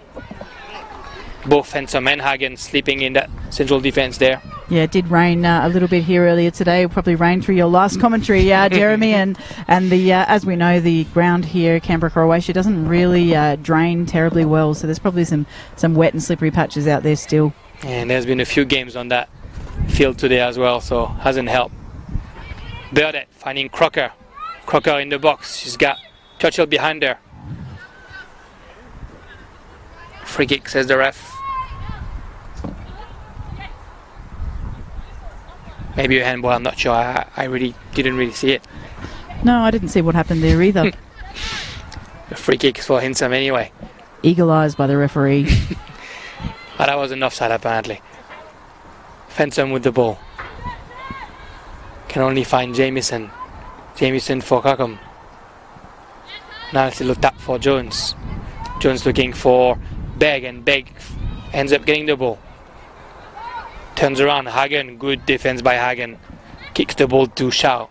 Both Fensom and Hagen sleeping in that central defence there. Yeah, it did rain a little bit here earlier today. It'll probably rain through your last commentary, Jeremy. and the as we know, the ground here, Canberra, Croatia, doesn't really drain terribly well. So there's probably some wet and slippery patches out there still. And there's been a few games on that field today as well, so hasn't helped. Burdett finding Crocker. Crocker in the box. She's got Churchill behind her. Free kick, says the ref. Maybe a handball, I'm not sure. I really didn't really see it. No, I didn't see what happened there either. The free kick for Hinsom anyway. Eagle eyes by the referee. But that was an offside apparently. Fensom with the ball. Can only find Jamieson. Jamieson for Kokum. Now it's a little tap for Jones. Jones looking for Begg, and Begg ends up getting the ball. Turns around, Hagen, good defense by Hagen. Kicks the ball to Chow.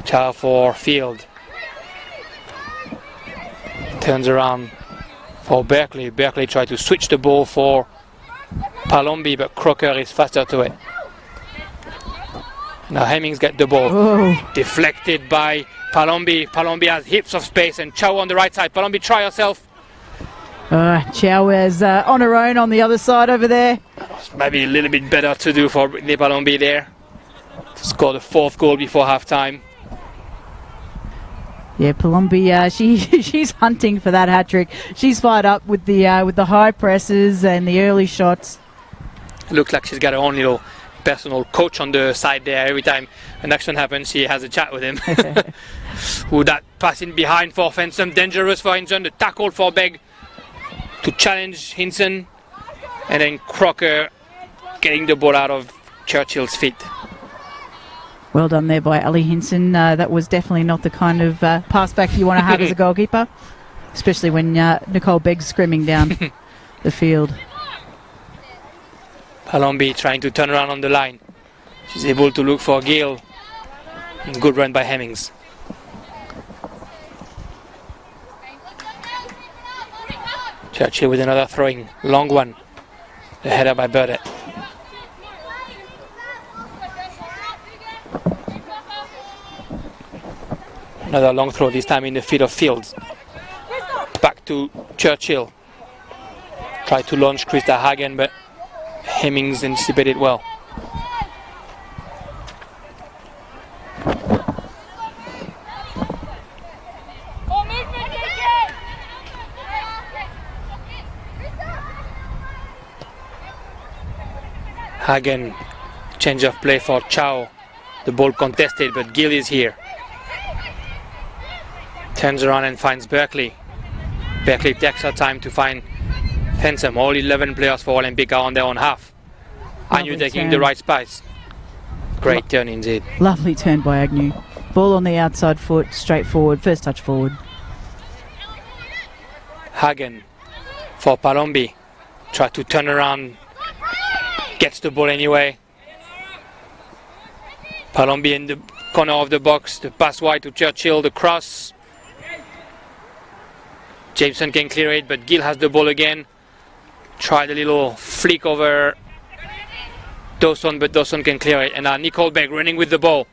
Chow for Field. Turns around for Berkeley. Berkeley tried to switch the ball for Palombi, but Crocker is faster to it. Now Hemmings get the ball. Oh. Deflected by Palombi. Palombi has heaps of space, and Chow on the right side. Palombi, try yourself. Chow is on her own on the other side over there. Maybe a little bit better to do for Brittany Palombi there. To score the fourth goal before half time. Yeah, Palombi, she's hunting for that hat trick. She's fired up with the high presses and the early shots. Looks like she's got her own little personal coach on the side there. Every time an action happens, she has a chat with him. Who that passing behind for Fensom, dangerous for Hinson. The tackle for Begg to challenge Hinson, and then Crocker getting the ball out of Churchill's feet. Well done there by Ali Hinson. That was definitely not the kind of pass back you want to have as a goalkeeper, especially when Nicole Begg's screaming down the field. Palombi trying to turn around on the line. She's able to look for Gill. Good run by Hemmings. Churchill with another throwing, long one. The header by Burdett. Another long throw, this time in the feet of Fields. Back to Churchill. Tried to launch Krista Hagen, but Hemmings anticipated well. Hagen, change of play for Chow. The ball contested, but Gill is here. Turns around and finds Berkeley. Berkeley takes her time to find Fensom. All 11 players for Olympic are on their own half. And you're taking the right space. Great turn indeed. Lovely turn by Agnew. Ball on the outside foot, straight forward, first touch forward. Hagen for Palombi. Try to turn around. Gets the ball anyway. Palombi in the corner of the box. The pass wide to Churchill. The cross. Jameson can clear it, but Gill has the ball again. Tried a little flick over Dawson, but Dawson can clear it. And now Nicole Begg running with the ball.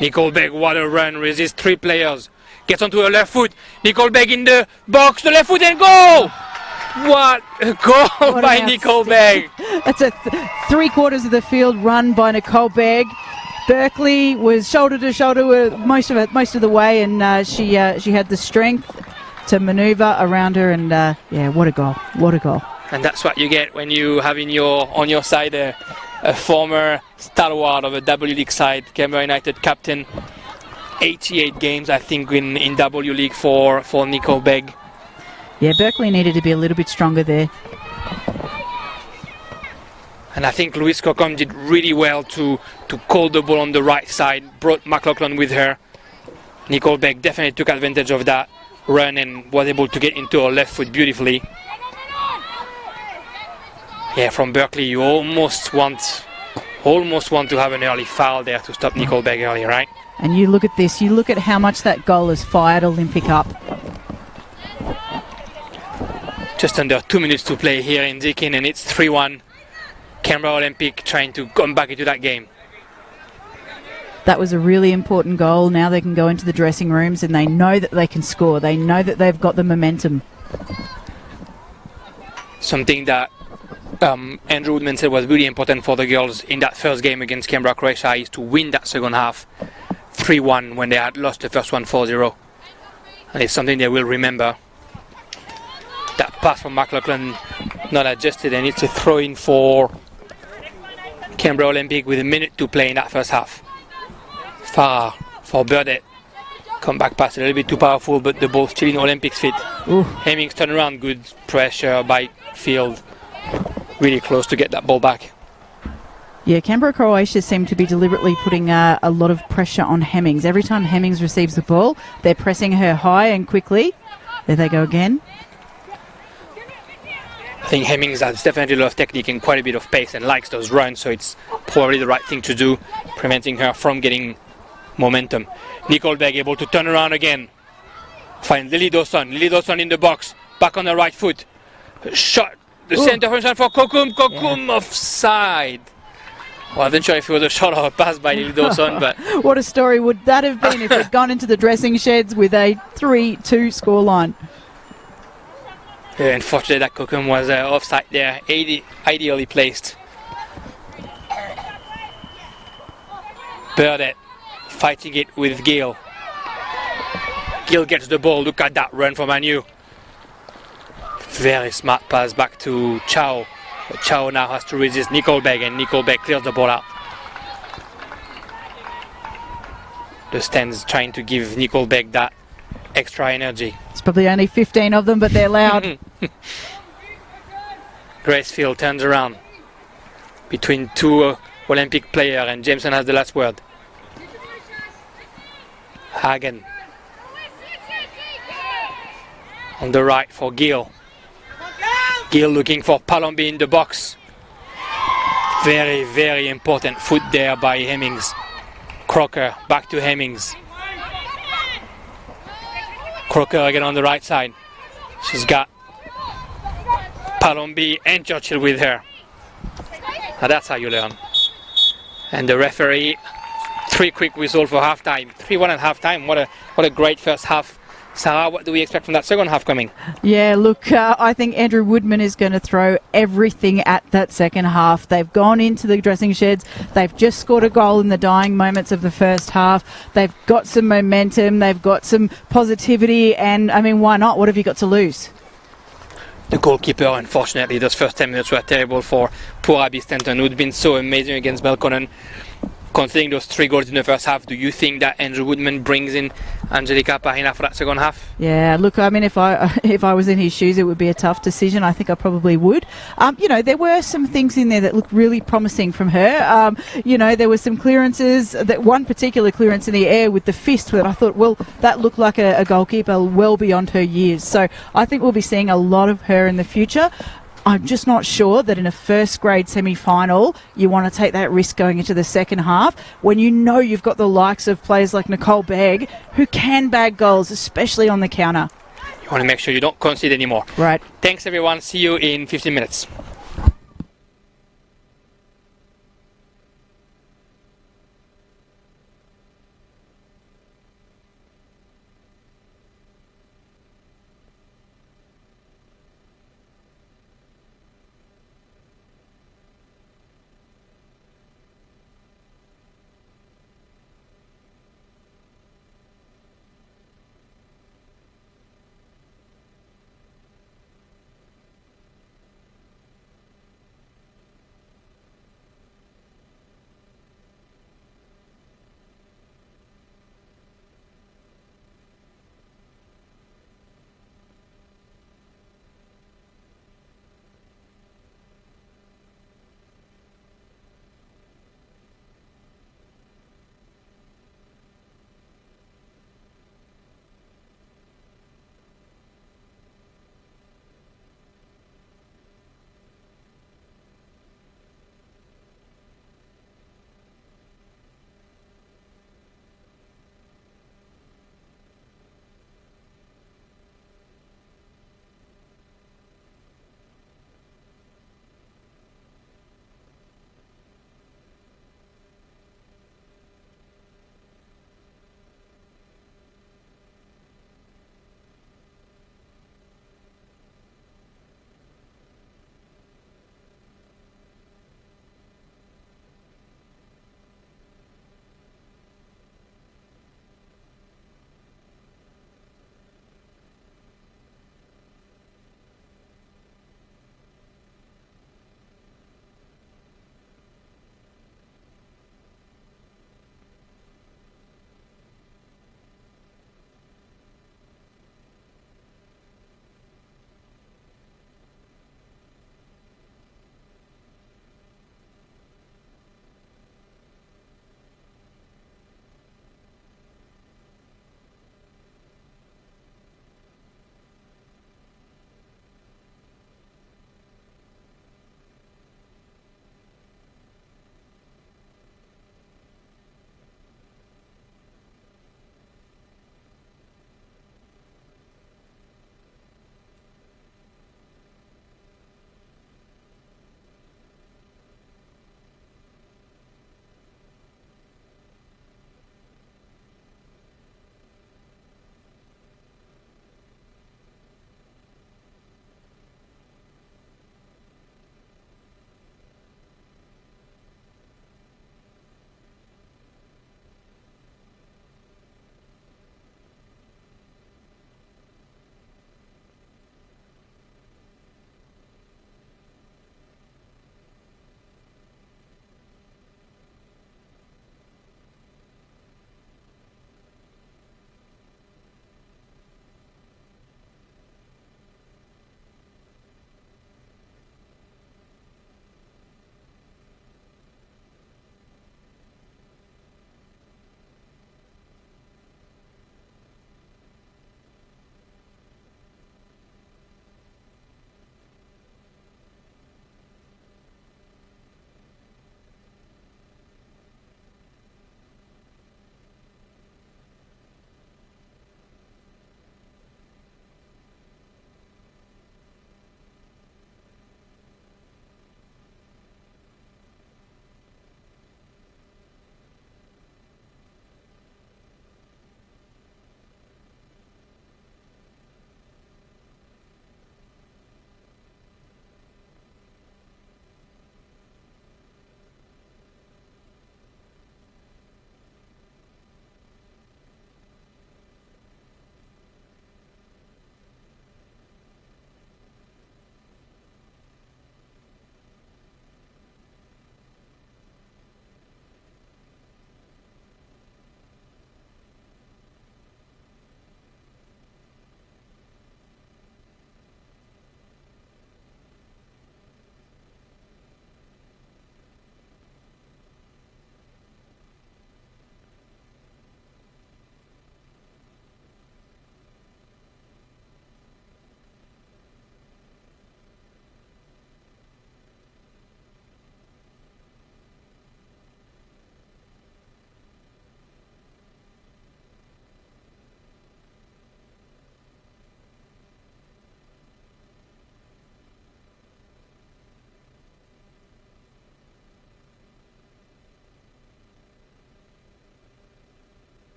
Nicole Begg, what a run. Resists three players. Gets onto her left foot. Nicole Begg in the box. The left foot and goal! What a goal by Nicole Begg. That's a three-quarters of the field run by Nicole Begg. Berkeley was shoulder to shoulder with most of the way, and she had the strength to manoeuvre around her, and yeah, what a goal! What a goal! And that's what you get when you have on your side a former stalwart of a W League side, Canberra United captain. 88 games, I think, in W League for Nicole Begg. Yeah, Berkeley needed to be a little bit stronger there. And I think Louise Kokum did really well to call the ball on the right side, brought McLaughlin with her. Nicole Begg definitely took advantage of that run and was able to get into her left foot beautifully. Yeah, from Berkeley you almost want almost want to have an early foul there to stop Nicole Begg early, right? And you look at this, you look at how much that goal has fired Olympic up. Just under 2 minutes to play here in Deakin, and it's 3-1. Canberra Olympic trying to come back into that game. That was a really important goal. Now they can go into the dressing rooms and they know that they can score. They know that they've got the momentum. Something that Andrew Woodman said was really important for the girls in that first game against Canberra, Croatia, is to win that second half 3-1 when they had lost the first one 4-0. And it's something they will remember. That pass from McLaughlin not adjusted, and it's a throw-in for Canberra Olympic with a minute to play in that first half. Farah for Burdett. Come back pass a little bit too powerful, but the ball still in Olympics' feet. Hemmings turn around, good pressure by Field. Really close to get that ball back. Yeah, Canberra Croatia seem to be deliberately putting a lot of pressure on Hemmings. Every time Hemmings receives the ball, they're pressing her high and quickly. There they go again. I think Hemmings has definitely a lot of technique and quite a bit of pace and likes those runs, so it's probably the right thing to do, preventing her from getting momentum. Nicole Begg able to turn around again. Find Lily Dawson. Lily Dawson in the box. Back on the right foot. Shot. The center function for Kokum. Kokum offside. Well, I wasn't sure if it was a shot or a pass by Lily Dawson, but... What a story would that have been if we'd gone into the dressing sheds with a 3-2 scoreline. Yeah, unfortunately, that Kokum was offside there. Ideally placed. Burdett fighting it with Gill. Gill gets the ball. Look at that run from Anu. Very smart pass back to Chow. But Chow now has to resist Nicole Begg, and Nicole Begg clears the ball out. The stands trying to give Nicole Begg that extra energy. It's probably only 15 of them, but they're loud. Gracefield turns around between two Olympic players, and Jameson has the last word. Hagen on the right for Gill. Gill looking for Palombi in the box. Very, very important foot there by Hemmings. Crocker back to Hemmings. Crocker again on the right side. She's got Palombi and Churchill with her. Now that's how you learn. And the referee, 3 quick whistles for halftime. 3-1 at halftime. What a great first half. Sarah, what do we expect from that second half coming? Yeah, look, I think Andrew Woodman is going to throw everything at that second half. They've gone into the dressing sheds. They've just scored a goal in the dying moments of the first half. They've got some momentum. They've got some positivity. And, I mean, why not? What have you got to lose? The goalkeeper, unfortunately, those first 10 minutes were terrible for poor Abby Stanton, who'd been so amazing against Belconnen. Considering those 3 goals in the first half, do you think that Andrew Woodman brings in Angelica Parina for that second half? Yeah, look, I mean, if I was in his shoes, it would be a tough decision. I think I probably would. You know, there were some things in there that looked really promising from her. You know, there were some clearances, that one particular clearance in the air with the fist that I thought, well, that looked like a goalkeeper well beyond her years. So I think we'll be seeing a lot of her in the future. I'm just not sure that in a first grade semi-final you want to take that risk going into the second half when you know you've got the likes of players like Nicole Begg who can bag goals, especially on the counter. You want to make sure you don't concede anymore. Right. Thanks everyone. See you in 15 minutes.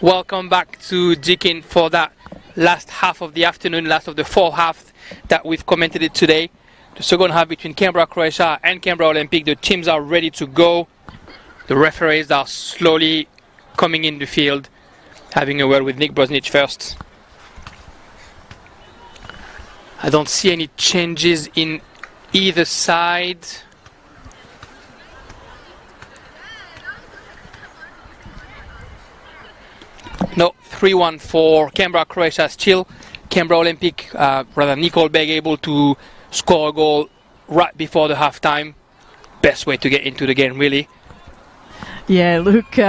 Welcome back to Deakin for that last half of the afternoon, last of the 4 halves that we've commented it today. The second half between Canberra, Croatia and Canberra Olympic. The teams are ready to go. The referees are slowly coming in the field. Having a word with Nick Brosnich first. I don't see any changes in either side. No, 3-1 for Canberra, Croatia still. Canberra Olympic, rather Nicole Begg able to score a goal right before the half-time. Best way to get into the game, really. Yeah, look,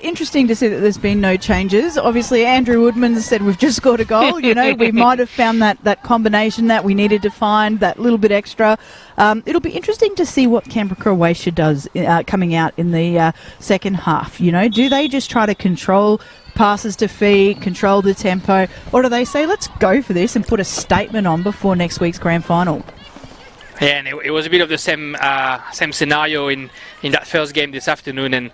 interesting to see that there's been no changes. Obviously, Andrew Woodman said we've just scored a goal. You know, we might have found that combination that we needed to find, that little bit extra. It'll be interesting to see what Canberra Croatia does coming out in the second half. You know, do they just try to control passes to feet, control the tempo, or do they say, let's go for this and put a statement on before next week's grand final? Yeah, and it was a bit of the same scenario in that first game this afternoon. And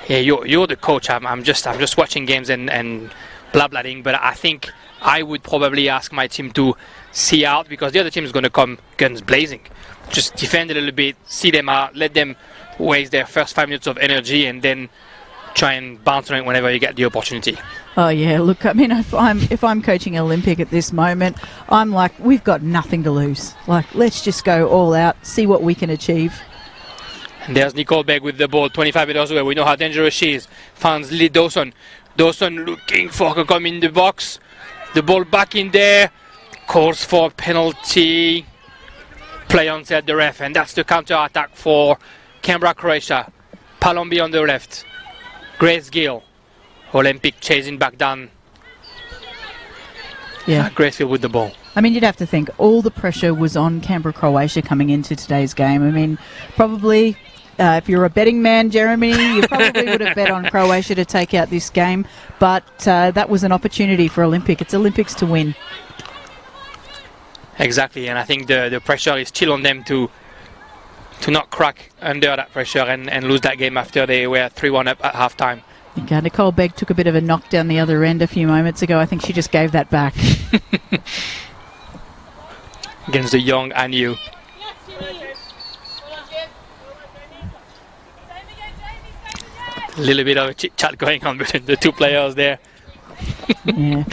yeah, you're the coach. I'm just watching games and blah-blabbing. But I think I would probably ask my team to see out, because the other team is going to come guns blazing. Just defend a little bit, see them out, let them waste their first 5 minutes of energy, and then try and bounce on it whenever you get the opportunity. Oh yeah, look, I mean, if I'm coaching Olympic at this moment, I'm like, we've got nothing to lose. Like, let's just go all out, see what we can achieve. And there's Nicole Begg with the ball, 25 meters away. We know how dangerous she is. Finds Lee Dawson. Dawson looking for to come in the box. The ball back in there. Calls for penalty. Play on set the ref, and that's the counter attack for Canberra, Croatia. Palombi on the left. Grace Gill, Olympic chasing back down. Yeah, Gracefield with the ball. I mean, you'd have to think all the pressure was on Canberra Croatia coming into today's game. I mean, probably if you're a betting man, Jeremy, you probably would have bet on Croatia to take out this game. But that was an opportunity for Olympic. It's Olympics to win. Exactly, and I think the pressure is still on them to not crack under that pressure and lose that game after they were 3-1 up at half-time. Okay, Nicole Begg took a bit of a knock down the other end a few moments ago. I think she just gave that back. Against the young Anu. A little bit of a chit-chat going on between the two players there. Yeah.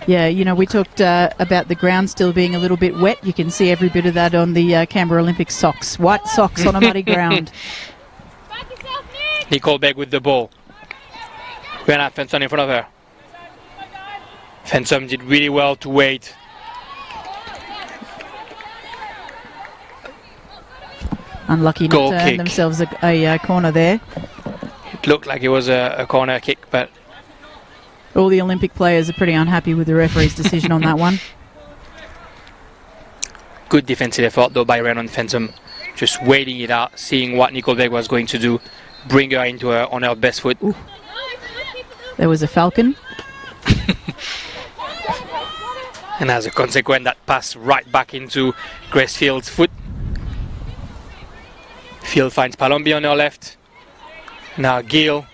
Yeah, you know, we talked about the ground still being a little bit wet. You can see every bit of that on the Canberra Olympic socks. White socks on a muddy ground. Nicole Begg with the ball. Rihanna Fenson in front of her. Fenson did really well to wait. Unlucky not to earn themselves a corner there. It looked like it was a corner kick, but all the Olympic players are pretty unhappy with the referee's decision on that one. Good defensive effort though by Rhiannon Fenton. Just waiting it out, seeing what Nicole Begg was going to do. Bring her into her on her best foot. Ooh. There was a falcon. And as a consequence, that pass right back into Grace Field's foot. Field finds Palombi on her left. Now Gill.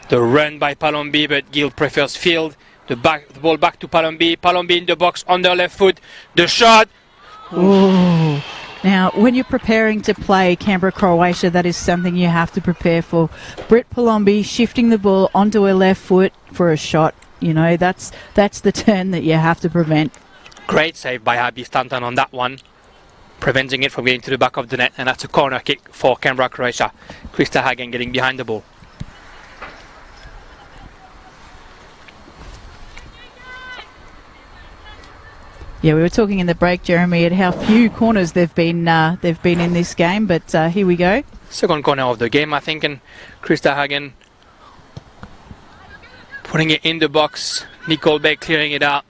The run by Palombi, but Gill prefers Field. The ball back to Palombi. Palombi in the box on their left foot. The shot. Ooh. Now, when you're preparing to play Canberra Croatia, that is something you have to prepare for. Britt Palombi shifting the ball onto her left foot for a shot. You know, that's the turn that you have to prevent. Great save by Abby Stanton on that one, preventing it from getting to the back of the net, and that's a corner kick for Canberra Croatia. Krista Hagen getting behind the ball. Yeah, we were talking in the break, Jeremy, at how few corners they've been in this game, but here we go. Second corner of the game, I think, and Krista Hagen putting it in the box. Nicole Begg clearing it out.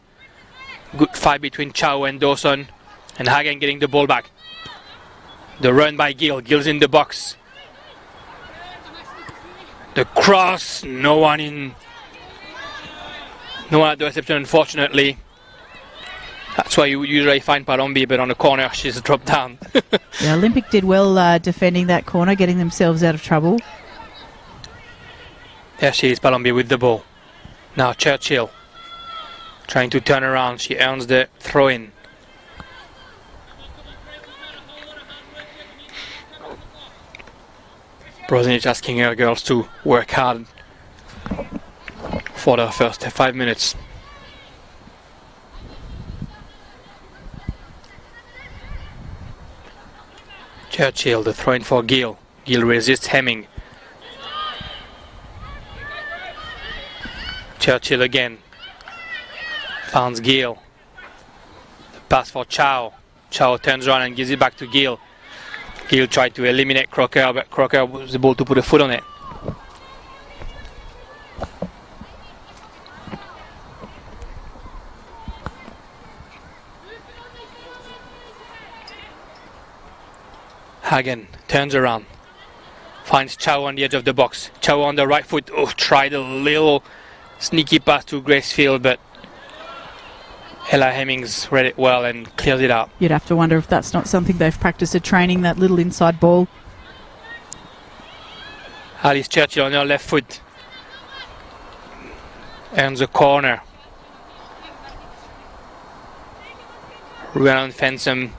Good fight between Chow and Dawson, and Hagen getting the ball back. The run by Gill. Gill's in the box. The cross. No one at the reception, unfortunately. That's why you usually find Palombi, but on the corner she's dropped down. Yeah, Olympic did well defending that corner, getting themselves out of trouble. There she is, Palombi with the ball. Now Churchill trying to turn around. She earns the throw-in. Brozinic asking her girls to work hard for the first 5 minutes. Churchill, the throw-in for Gill. Gill resists Hemming. Churchill again. Finds Gill. The pass for Chow. Chow turns around and gives it back to Gill. Gill tried to eliminate Crocker, but Crocker was able to put a foot on it. Hagen turns around. Finds Chow on the edge of the box. Chow on the right foot. Oh, tried a little sneaky pass to Gracefield, but Ella Hemmings read it well and clears it out. You'd have to wonder if that's not something they've practiced at training, that little inside ball. Alice Churchill on her left foot. Earns a corner. Rhiannon Fensom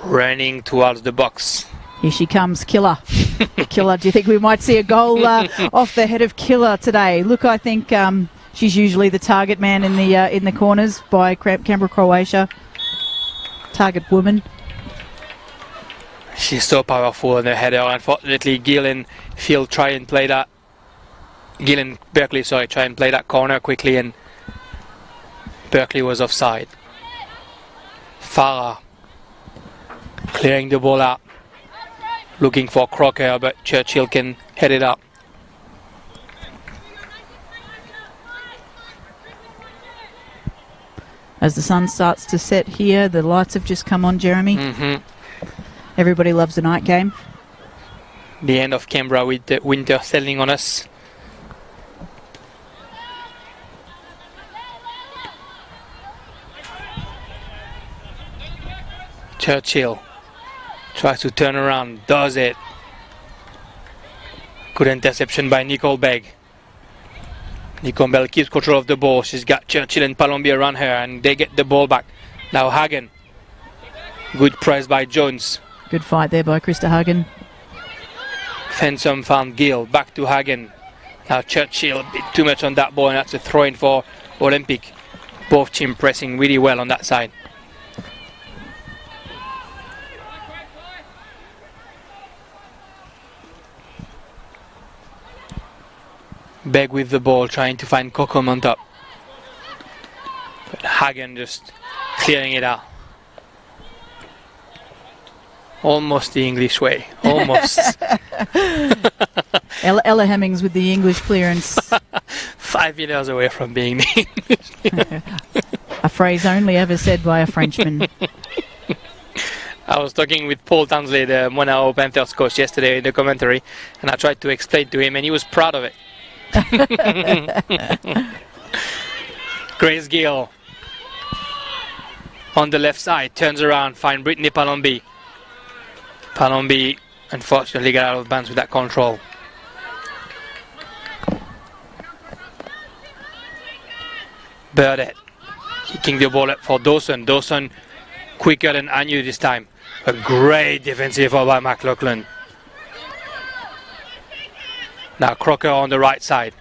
running towards the box. Here she comes, Killer. Killer, do you think we might see a goal off the head of Killer today? Look, I think she's usually the target man in the corners by Canberra, Croatia. Target woman. She's so powerful in the header. Unfortunately, Gill and Berkeley try and play that corner quickly, and Berkeley was offside. Farah clearing the ball out, looking for Crocker, but Churchill can head it up. As the sun starts to set here, the lights have just come on, Jeremy. Everybody loves a night game. The end of Canberra with the winter settling on us. Churchill tries to turn around, does it. Good interception by Nicole Begg. Nicole Bell keeps control of the ball. She's got Churchill and Palombi around her, and they get the ball back. Now Hagen. Good press by Jones. Good fight there by Krista Hagen. Fensom found Gill. Back to Hagen. Now Churchill a bit too much on that ball, and that's a throw-in for Olympic. Both teams pressing really well on that side. Begg with the ball, trying to find Kokom on top. But Hagen just clearing it out. Almost the English way. Almost. Ella Hemmings with the English clearance. 5 years away from being the English. A phrase only ever said by a Frenchman. I was talking with Paul Townsley, the Monaco Panthers coach, yesterday in the commentary, and I tried to explain to him, and he was proud of it. Grace Gill on the left side, turns around, find Brittany Palombi. Palombi unfortunately got out of bounds with that control. Burdett kicking the ball up for Dawson. Dawson quicker than Anu this time. A great defensive effort by McLaughlin. Now Crocker on the right side.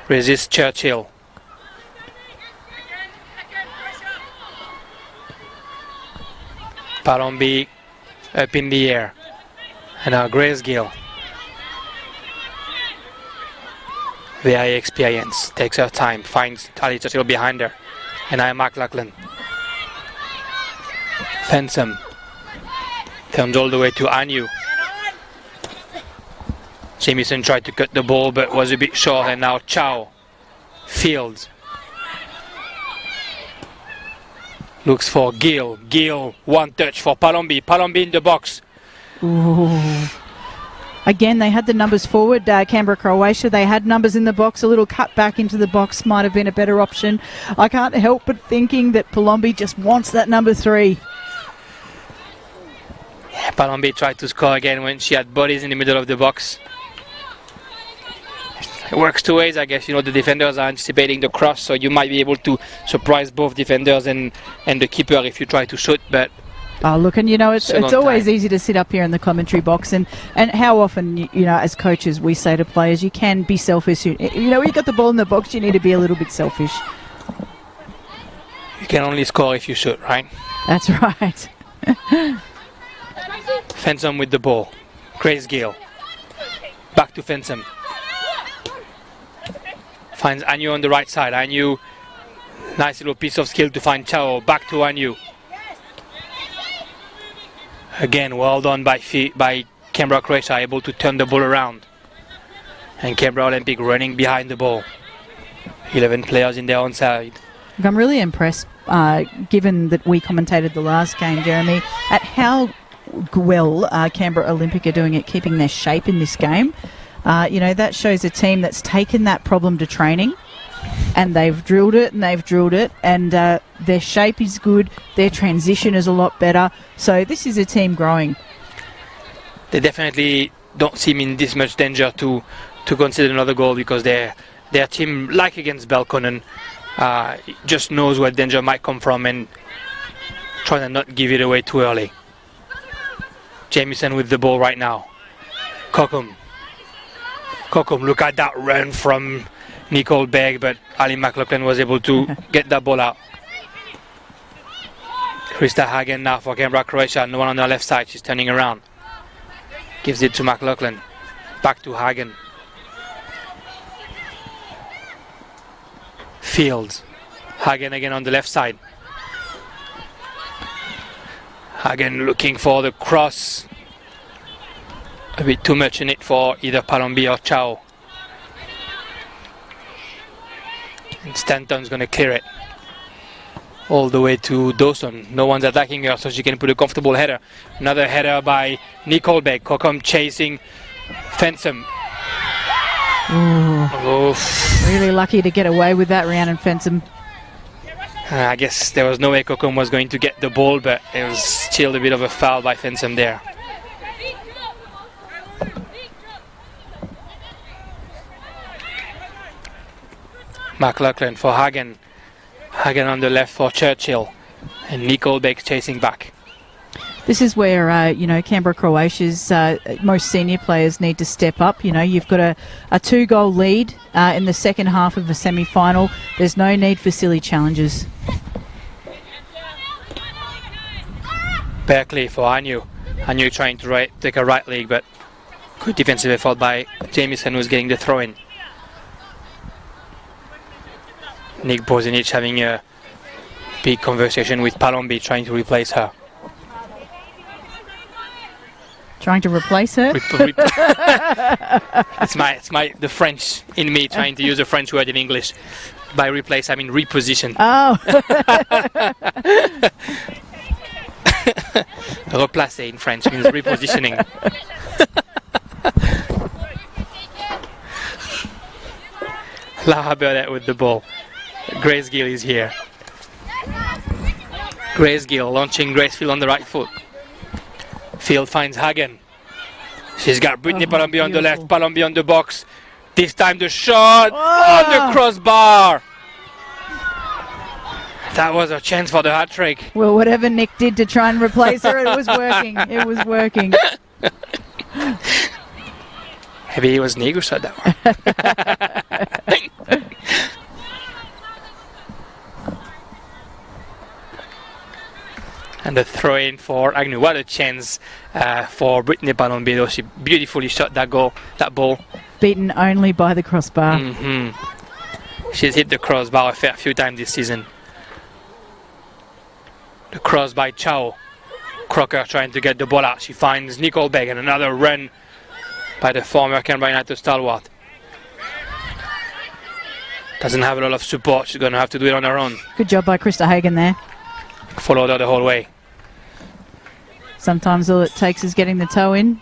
Resists Churchill. Palombi up in the air. And now Grace Gill. Very experienced. Takes her time. Finds Ali Churchill behind her. And now McLaughlin. Fensom. Turns all the way to Anu. Jamieson tried to cut the ball but was a bit short, and now Chow. Fields. Looks for Gill. Gill, one touch for Palombi. Palombi in the box. Ooh. Again, they had the numbers forward, Canberra, Croatia. They had numbers in the box. A little cut back into the box might have been a better option. I can't help but thinking that Palombi just wants that number 3. Yeah, Palombi tried to score again when she had bodies in the middle of the box. It works two ways, I guess. The defenders are anticipating the cross, so you might be able to surprise both defenders and the keeper if you try to shoot, but oh, look, and it's always easy to sit up here in the commentary box and how often, as coaches, we say to players, you can be selfish. When you got the ball in the box, you need to be a little bit selfish. You can only score if you shoot, right? That's right. Fensom with the ball. Grace Gill. Back to Fensom. Finds Anyu on the right side. Anyu, nice little piece of skill to find Chao. Back to Anyu. Again, well done by Canberra, Croatia, able to turn the ball around. And Canberra Olympic running behind the ball. 11 players in their own side. Look, I'm really impressed, given that we commentated the last game, Jeremy, at how well Canberra Olympic are doing at keeping their shape in this game. That shows a team that's taken that problem to training, and they've drilled it, and their shape is good, their transition is a lot better, so this is a team growing. They definitely don't seem in this much danger to consider another goal, because their team, like against Belconnen, just knows where danger might come from and trying to not give it away too early. Jamieson with the ball right now. Kokum, look at that run from Nicole Begg, but Ali McLaughlin was able to get that ball out. Krista Hagen now for Canberra, Croatia. No one on the left side. She's turning around. Gives it to McLaughlin. Back to Hagen. Fields. Hagen again on the left side. Hagen looking for the cross. A bit too much in it for either Palombi or Chao. And Stanton's going to clear it all the way to Dawson. No one's attacking her, so she can put a comfortable header. Another header by Nicole Beck. Kokom chasing Fensom. Really lucky to get away with that, Rhiannon Fensom. I guess there was no way Kokom was going to get the ball, but it was still a bit of a foul by Fensom there. McLaughlin for Hagen. Hagen on the left for Churchill. And Nicole Beck chasing back. This is where, Canberra, Croatia's most senior players need to step up. You've got a 2-goal lead in the second half of a semi-final. There's no need for silly challenges. Berkeley for Anyu. Anyu trying to take a right leg, but good defensive effort by Jamieson, who's getting the throw in. Nick Bozinic having a big conversation with Palombi, trying to replace her. Trying to replace her? It's the French in me trying to use a French word in English. By replace, I mean reposition. Oh. Replacer in French means repositioning. Lara Burdett with the ball. Grace Gill is here. Grace Gill launching Gracefield on the right foot. Field finds Hagen. She's got Brittany Palombi on the left, Palombi on the box. This time the shot on the crossbar. That was a chance for the hat trick. Well, whatever Nick did to try and replace her, it was working. It was working. Maybe it was Nick who shot that one. And the throw-in for Agnew. What a chance for Brittany Palombi, though. She beautifully shot that ball. Beaten only by the crossbar. She's hit the crossbar a fair few times this season. The cross by Chao. Crocker trying to get the ball out. She finds Nicole Begg, and another run by the former Canberra United stalwart. Doesn't have a lot of support. She's going to have to do it on her own. Good job by Krista Hagen there. Followed her the whole way. Sometimes all it takes is getting the toe in.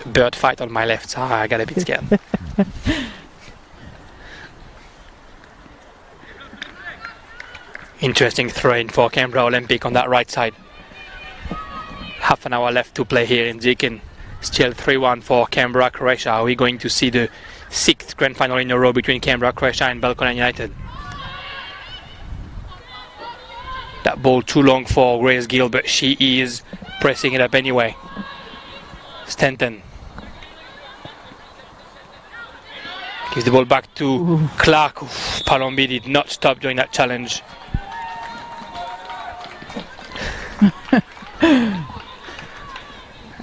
Bird fight on my left, so I got a bit scared. Interesting throw-in for Canberra Olympic on that right side. Half an hour left to play here in Deakin. Still 3-1 for Canberra, Croatia. Are we going to see the 6th grand final in a row between Canberra, Croatia and Balconan United? That ball too long for Grace Gill, but she is pressing it up anyway. Stanton gives the ball back to Clark. Oof, Palombi did not stop during that challenge.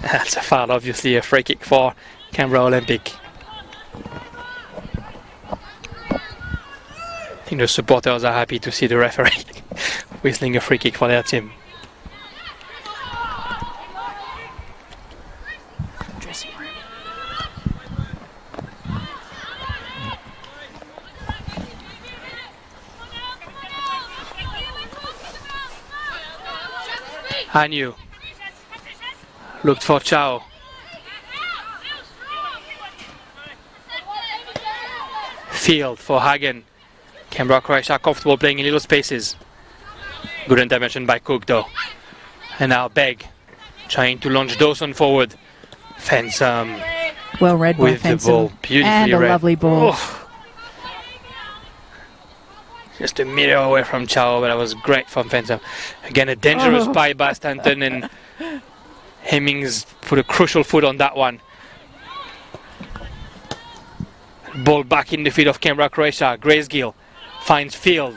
That's a foul, obviously a free kick for Canberra Olympic. I think the supporters are happy to see the referee whistling a free kick for their team. Dressing room. Anu looked for Chow. Field for Hagen. Canberra, Croatia comfortable playing in little spaces. Good intervention by Cook though. And now Begg trying to launch Dawson forward. Fensum Well read by with the ball. Fensum. Beautifully And a read. lovely ball. Oh. Just a meter away from Chow, but that was great from Fensum. Again, a dangerous spy by Stanton, and Hemmings put a crucial foot on that one. Ball back in the field of Canberra, Croatia. Gracegill finds Field.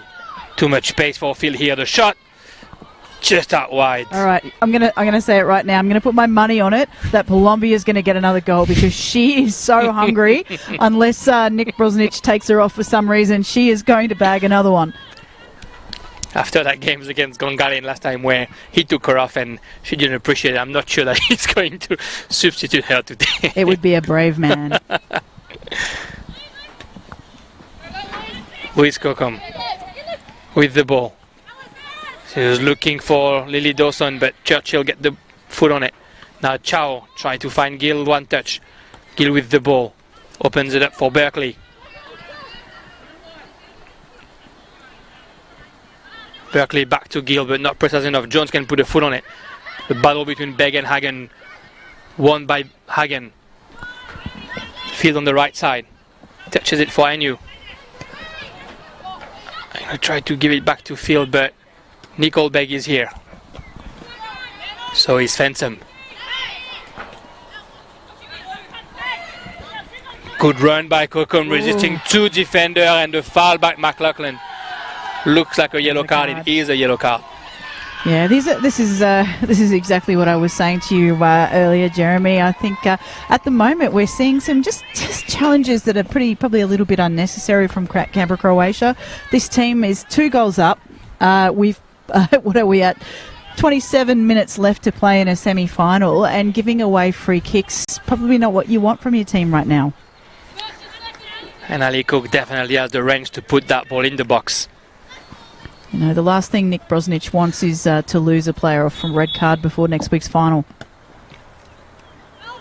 Too much space for Field here. The shot just out wide. All right, I'm gonna say it right now. I'm gonna put my money on it that Palombi is gonna get another goal because she is so hungry. Unless Nick Brosnich takes her off for some reason, she is going to bag another one. After that game against Gongalian last time where he took her off and she didn't appreciate it, I'm not sure that he's going to substitute her today. It would be a brave man. Louise Cockham with the ball. She was looking for Lily Dawson, but Churchill get the foot on it. Now Chow trying to find Gill, one touch. Gill with the ball. Opens it up for Berkeley. Berkeley back to Gill, but not precise enough. Jones can put a foot on it. The battle between Begg and Hagen. Won by Hagen. Field on the right side. Touches it for Anu. I'm going to try to give it back to Field, but Nicole Begg is here. So is Fensum. Good run by Cockham, resisting two defenders and the foul by McLaughlin. Looks like a yellow card. It is a yellow card. Yeah, this is exactly what I was saying to you earlier, Jeremy. I think at the moment we're seeing some just challenges that are probably a little bit unnecessary from Canberra, Croatia. This team is 2 goals up. We've what are we at? 27 minutes left to play in a semi-final, and giving away free kicks probably not what you want from your team right now. And Ali Cook definitely has the range to put that ball in the box. You know, the last thing Nick Brosnich wants is to lose a player off from red card before next week's final.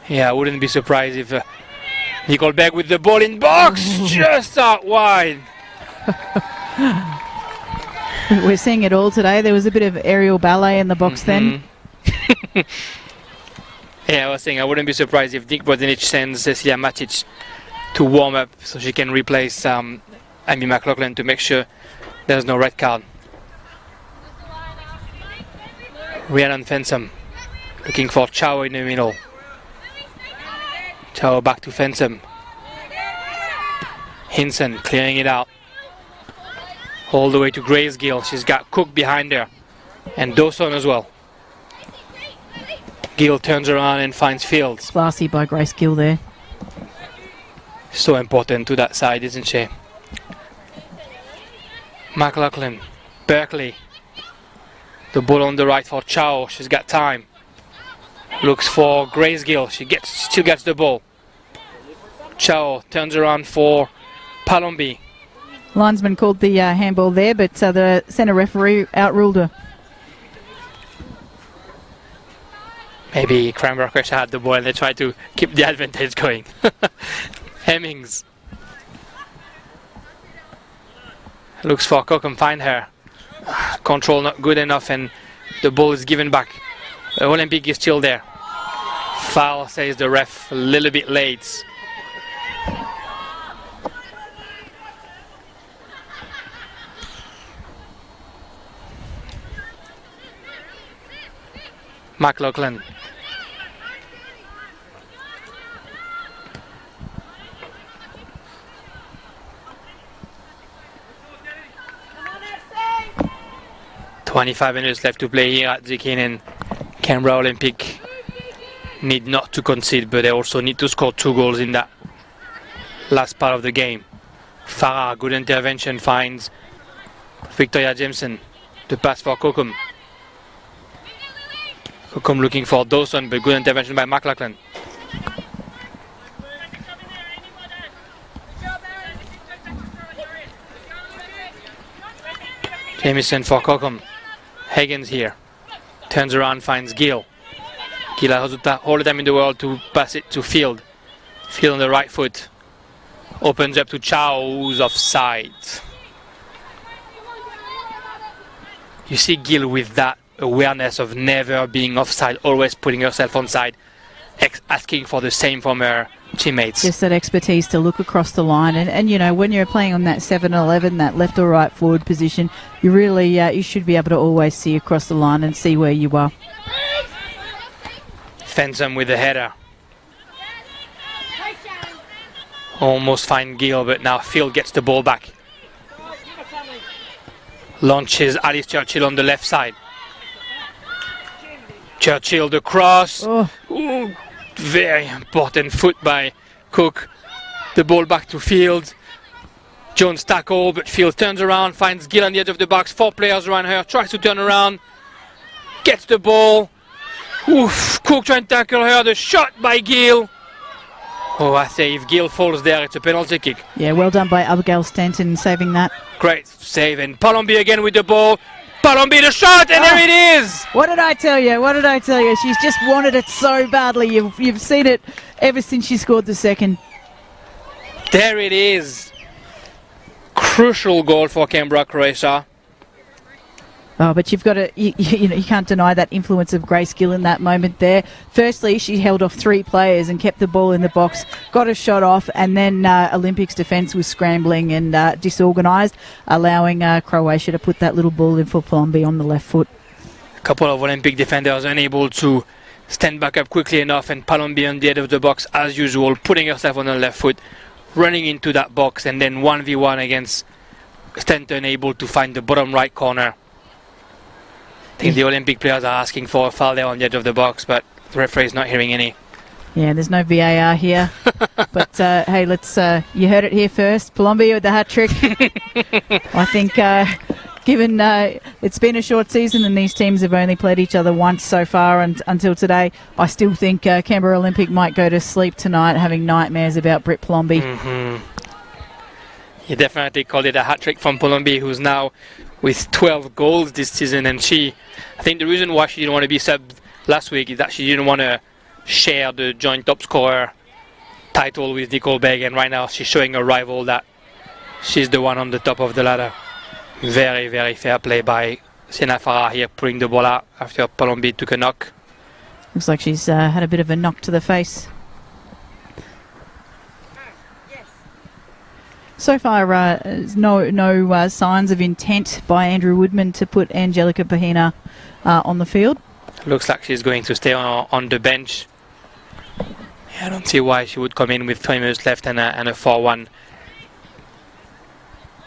Yeah, I wouldn't be surprised if Nicole Begg with the ball in box, just out wide. We're seeing it all today. There was a bit of aerial ballet in the box then. Yeah, I was saying I wouldn't be surprised if Nick Brosnich sends Cecilia Matic to warm up so she can replace Amy McLaughlin to make sure there's no red card. Rhiannon Fensum looking for Chow in the middle. Chow back to Fensum. Hinson clearing it out. All the way to Grace Gill. She's got Cook behind her. And Dawson as well. Gill turns around and finds Fields. Classy by Grace Gill there. So important to that side, isn't she? McLaughlin. Berkeley. The ball on the right for Chow. She's got time. Looks for Grace Gill. She still gets the ball. Chow turns around for Palombi. Linesman called the handball there, but the centre referee outruled her. Maybe Canberra Croatia had the ball and they tried to keep the advantage going. Hemmings. Looks for Cockham, find her. Control not good enough and the ball is given back. Olympic is still there. Foul, says the ref, a little bit late. McLaughlin. "25 minutes left to play here at Deakin, and Canberra Olympic need not to concede, but they also need to score 2 goals in that last part of the game." Farah, good intervention, finds Victoria Jameson. The pass for Kokum. Kokum looking for Dawson, but good intervention by McLaughlin. Jameson for Kokum. Higgins here. Turns around, finds Gill. Gill has all the time in the world to pass it to Field. Field on the right foot. Opens up to Chow, who's offside. You see Gill with that awareness of never being offside, always putting herself onside, asking for the same from her teammates. Just that expertise to look across the line, and you know, when you're playing on that 7-11, that left or right forward position, you really you should be able to always see across the line and see where you are. Fensom with the header. Almost find Gill, but now Field gets the ball back. Launches Alice Churchill on the left side. Churchill the cross. Oh. Ooh, very important foot by Cook. The ball back to Field. Jones tackle, but Field turns around, finds Gill on the edge of the box. 4 players around her, tries to turn around, gets the ball. Oof, Cook trying to tackle her. The shot by Gill. Oh, I say if Gill falls there, it's a penalty kick. Yeah, well done by Abigail Stanton saving that. Great save, and Palombi again with the ball. Palombi the shot, and there it is! What did I tell you? What did I tell you? She's just wanted it so badly. You've seen it ever since she scored the second. There it is. Crucial goal for Canberra, Croatia. Oh, but you've got to, you know, you can't deny that influence of Grace Gill in that moment there. Firstly, she held off 3 players and kept the ball in the box, got a shot off, and then Olympics defence was scrambling and disorganised, allowing Croatia to put that little ball in for Palombi on the left foot. A couple of Olympic defenders unable to stand back up quickly enough, and Palombi on the edge of the box as usual, putting herself on the left foot, running into that box, and then 1v1 against Stanton, able to find the bottom right corner. I think the Olympic players are asking for a foul there on the edge of the box, but the referee is not hearing any. Yeah, there's no VAR here. But hey, let's. You heard it here first. Palombi with the hat trick. I think, given it's been a short season and these teams have only played each other once so far until today, I still think Canberra Olympic might go to sleep tonight having nightmares about Britt Palombi. You definitely called it a hat trick from Palombi, who's now with 12 goals this season, and I think the reason why she didn't want to be subbed last week is that she didn't want to share the joint top scorer title with Nicole Begg, and right now she's showing her rival that she's the one on the top of the ladder. Very, very fair play by Sienna Farah here, putting the ball out after Palombi took a knock. Looks like she's had a bit of a knock to the face. So far, no signs of intent by Andrew Woodman to put Angelica Pahina on the field. Looks like she's going to stay on the bench. Yeah, I don't see why she would come in with 20 minutes left and a 4-1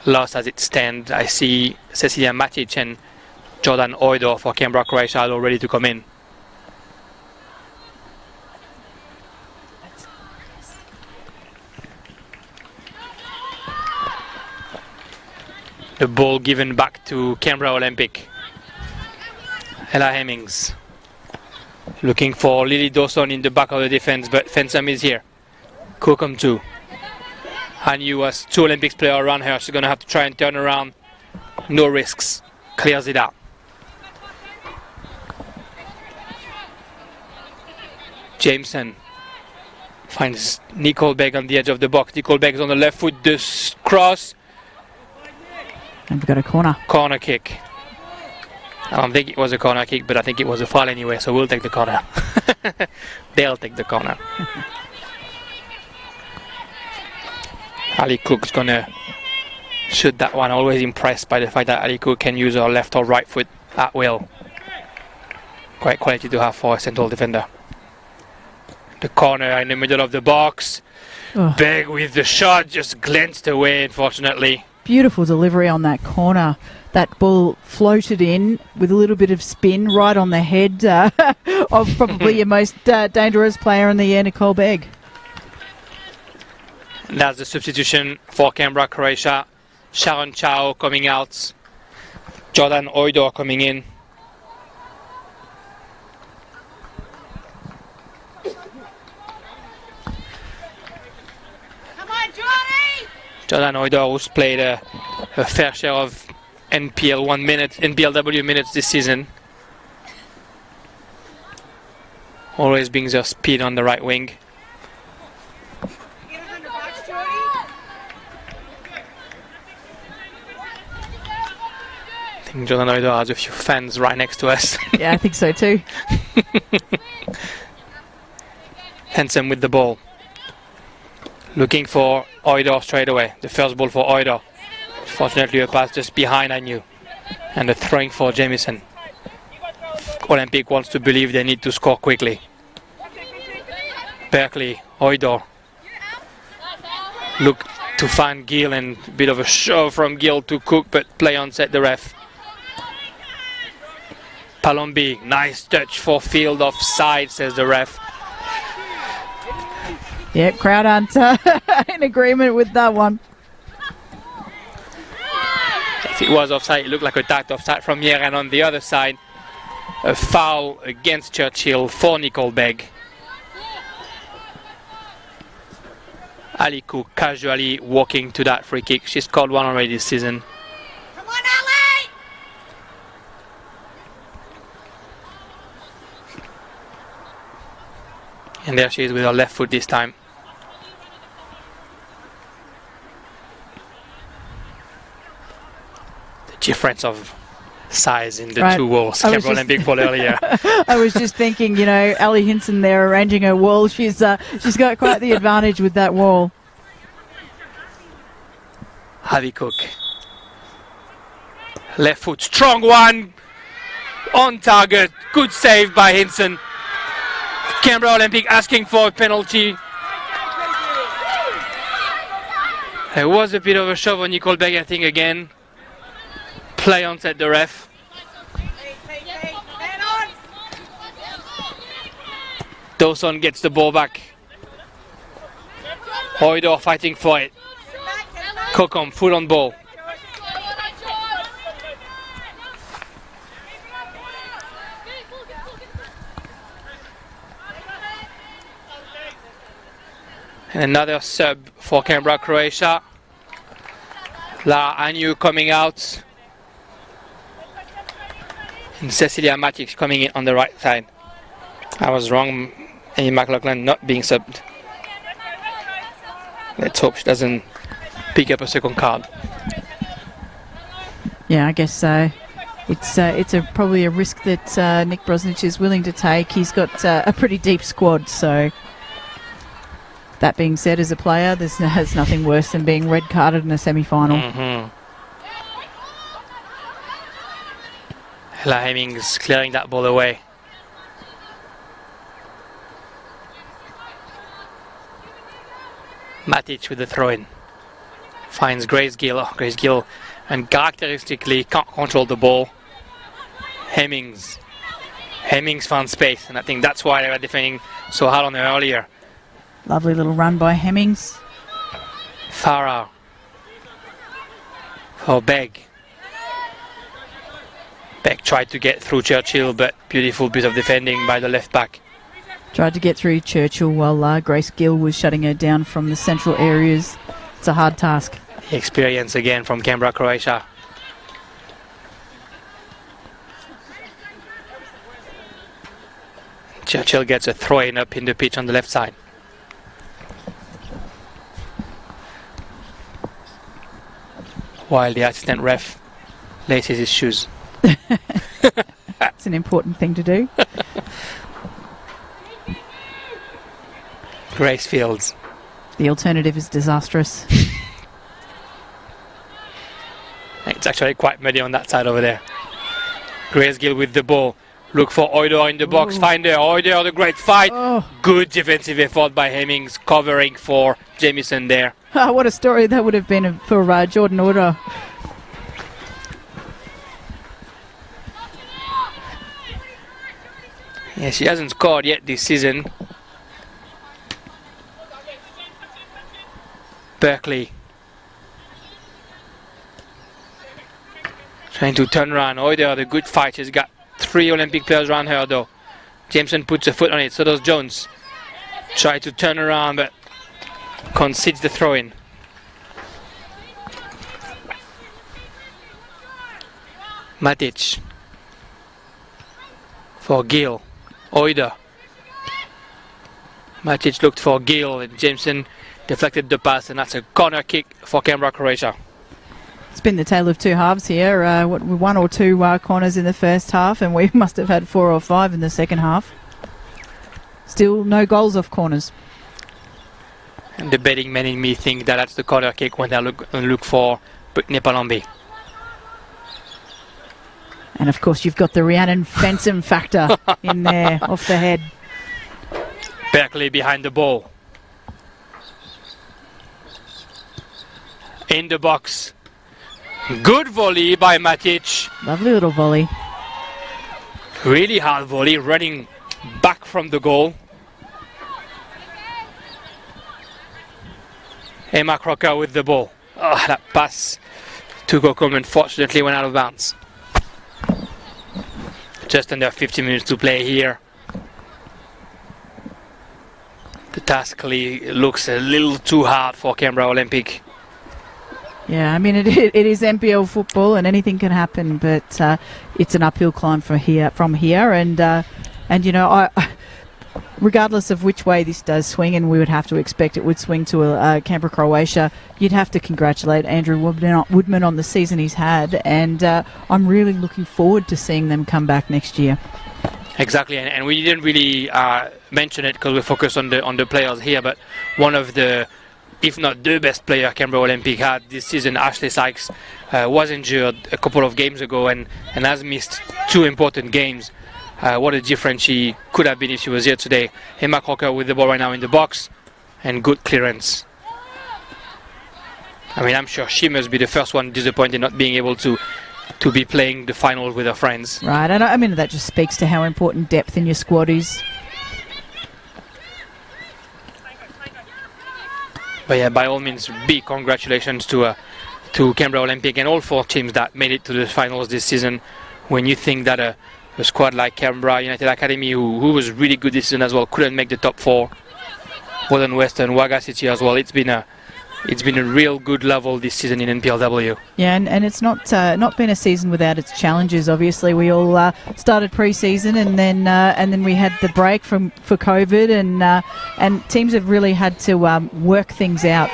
loss as it stands. I see Cecilia Matic and Jordan Oidor for Canberra, Croatia are all ready to come in. The ball given back to Canberra Olympic. Ella Hemmings looking for Lily Dawson in the back of the defense, but Fensom is here. Kokum too. Hanyu has 2 Olympics players around her. She's going to have to try and turn around. No risks. Clears it out. Jameson finds Nicole Begg on the edge of the box. Nicole Begg's on the left foot. This cross. And we've got a corner. Corner kick. I don't think it was a corner kick, but I think it was a foul anyway, so we'll take the corner. They'll take the corner. Ali Cook's gonna shoot that one. Always impressed by the fact that Ali Cook can use her left or right foot at will. Great quality to have for a central defender. The corner in the middle of the box. Oh. Big with the shot, just glanced away, unfortunately. Beautiful delivery on that corner. That ball floated in with a little bit of spin right on the head of probably your most dangerous player in the year, Nicole Begg. And that's the substitution for Canberra, Croatia. Sharon Chow coming out. Jordan Oidor coming in. Jordan Oidor, who's played a fair share of NPLW minutes this season. Always brings her speed on the right wing. I think Jordan Oidor has a few fans right next to us. Yeah, I think so too. Handsome with the ball. Looking for Oidor straight away. The first ball for Oidor. Fortunately, a pass just behind Agnew. And a throwing for Jamieson. Olympic wants to believe they need to score quickly. Berkeley, Oidor. Look to find Gill, and a bit of a shove from Gill to Cook, but play on set the ref. Palombi, nice touch for field offside, says the ref. Yeah, crowd aren't in agreement with that one. If it was offside, it looked like a tight offside from here, and on the other side, a foul against Churchill for Nicole Begg. Ali Cook casually walking to that free kick. She scored one already this season. Come on, Ali! And there she is with her left foot this time. The difference of size in the two walls. Canberra Olympic ball earlier. I was just thinking, you know, Ali Hinson there arranging her wall. She's got quite the advantage with that wall. Javi Cook. Left foot, strong one. On target. Good save by Hinson. Canberra Olympic asking for a penalty. There was a bit of a shove on Nicole Begg, I think, again. Play on set the ref. Dawson gets the ball back. Oidor fighting for it. Kokom full on ball. And another sub for Canberra, Croatia. Lara Agnew coming out. And Cecilia Matic coming in on the right side. I was wrong, Amy McLaughlin not being subbed. Let's hope she doesn't pick up a second card. Yeah, I guess so. It's probably a risk that Nick Brosnich is willing to take. He's got a pretty deep squad, so that being said, as a player, there's nothing worse than being red carded in a semi-final. Ella Hemmings clearing that ball away. Matic with the throw-in. Finds Grace Gill. Oh, Grace Gill uncharacteristically can't control the ball. Hemmings found space, and I think that's why they were defending so hard on her earlier. Lovely little run by Hemmings. Farah for Begg. Begg tried to get through Churchill, but beautiful bit of defending by the left back. Tried to get through Churchill while Grace Gill was shutting her down from the central areas. It's a hard task. Experience again from Canberra, Croatia. Churchill gets a throw-in up in the pitch on the left side. While the assistant ref laces his shoes. It's an important thing to do. Grace Fields. The alternative is disastrous. It's actually quite muddy on that side over there. Grace Gill with the ball. Look for Oider in the box. Ooh. Find her. Oider, the great fight. Oh. Good defensive effort by Hemmings, covering for Jamieson there. What a story that would have been for Jordan Order. Yeah, she hasn't scored yet this season. Berkeley trying to turn around. Oider, the good fight. She's got 3 Olympic players around her though. Jameson puts a foot on it, so does Jones. Try to turn around, but concedes the throw-in. Matic for Gill. Oider. Matic looked for Gill, and Jameson deflected the pass, and that's a corner kick for Canberra, Croatia. It's been the tale of two halves here. 1 or 2 corners in the first half, and we must have had 4 or 5 in the second half. Still no goals off corners. And the betting men in me think that that's the corner kick when they look for Brittany Palombi. And of course, you've got the Rhiannon Fensom factor in there off the head. Berkeley behind the ball. In the box. Good volley by Matic. Lovely little volley. Really hard volley, running back from the goal. Emma Crocker with the ball. Oh, that pass to Kokum unfortunately went out of bounds. Just under 50 minutes to play here. The task looks a little too hard for Canberra Olympic. Yeah, I mean, it is NPL football and anything can happen, but it's an uphill climb from here. And you know, regardless of which way this does swing, and we would have to expect it would swing to Canberra, Croatia, you'd have to congratulate Andrew Woodman on the season he's had, and I'm really looking forward to seeing them come back next year. Exactly, and we didn't really mention it because we focused on the players here, but one of the, if not the best player Canberra Olympic had this season, Ashley Sykes, was injured a couple of games ago and has missed 2 important games. What a difference she could have been if she was here today. Emma Crocker with the ball right now in the box, and good clearance. I mean, I'm sure she must be the first one disappointed not being able to be playing the final with her friends. Right, and I mean, that just speaks to how important depth in your squad is. But yeah, by all means, big congratulations to Canberra Olympic and all 4 teams that made it to the finals this season. When you think that a squad like Canberra United Academy, who was really good this season as well, couldn't make the top 4. Walden Western, Wagga City as well. It's been a real good level this season in NPLW. Yeah, and it's not been a season without its challenges. Obviously, we all started pre-season, and then we had the break for COVID, and teams have really had to work things out.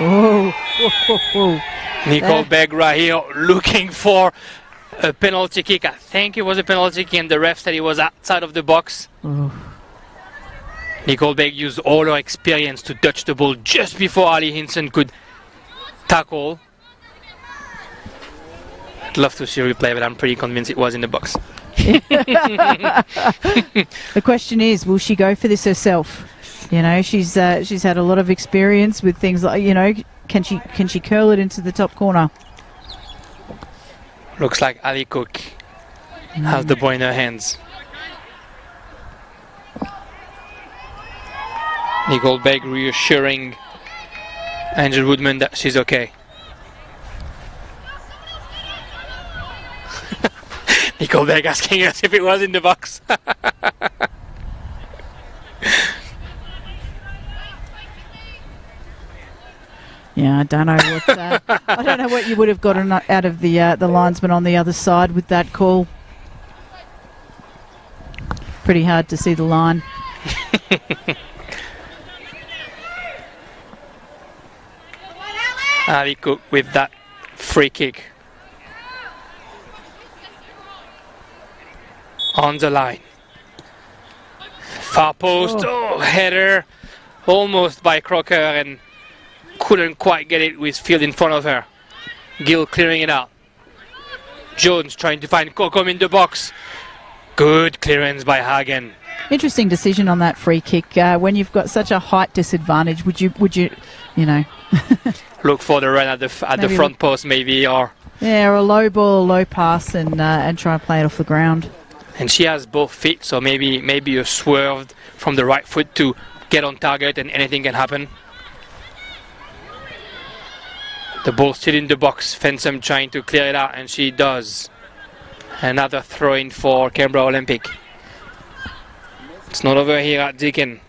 Nicole Begg right here looking for a penalty kick. I think it was a penalty kick, and the ref said it was outside of the box. Ooh. Nicole Begg used all her experience to touch the ball just before Ali Hinson could tackle. I'd love to see a replay, but I'm pretty convinced it was in the box. The question is, will she go for this herself? You know, she's had a lot of experience with things like, you know, can she curl it into the top corner? Looks like Ali Cook has the ball in her hands. Nicole Begg reassuring Angel Woodman that she's okay. Nicole Begg asking us if it was in the box. Yeah, I don't know what you would have gotten out of the linesman on the other side with that call. Pretty hard to see the line. Ali Cook with that free kick. On the line. Far post, header. almost by Crocker and couldn't quite get it with field in front of her. Gill clearing it out. Jones trying to find Kokom in the box. Good clearance by Hagen. Interesting decision on that free kick. When you've got such a height disadvantage, would you Look for the run at the front post maybe, or a low ball, low pass, and try and play it off the ground. And she has both feet, so maybe a swerve from the right foot to get on target, and anything can happen. The ball still in the box. Fensom trying to clear it out, and she does. Another throw-in for Canberra Olympic. It's not over here at Deakin.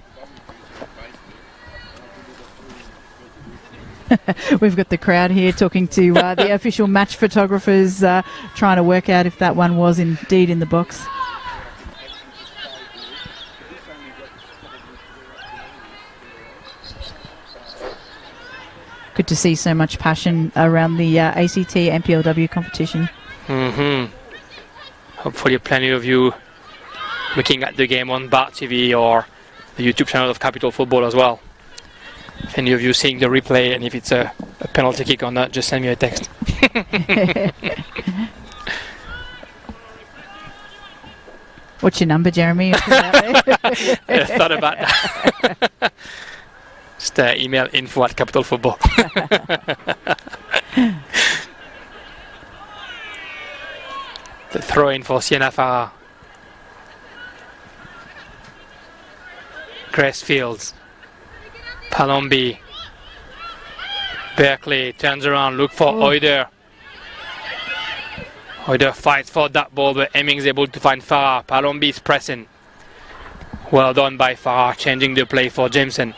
We've got the crowd here talking to the official match photographers, trying to work out if that one was indeed in the box. Good to see so much passion around the ACT NPLW competition. Hopefully plenty of you looking at the game on Bart TV or the YouTube channel of Capital Football as well. If any of you seeing the replay and if it's a penalty kick or not, just send me a text. What's your number, Jeremy? I thought about that. Just email info@capitalfootball. The throw in for Sienna Farah. Grace Fields. Palombi. Berkeley turns around, look for Oider. Oider fights for that ball, but Hemmings able to find Farah. Palombi is pressing. Well done by Farah, changing the play for Jameson.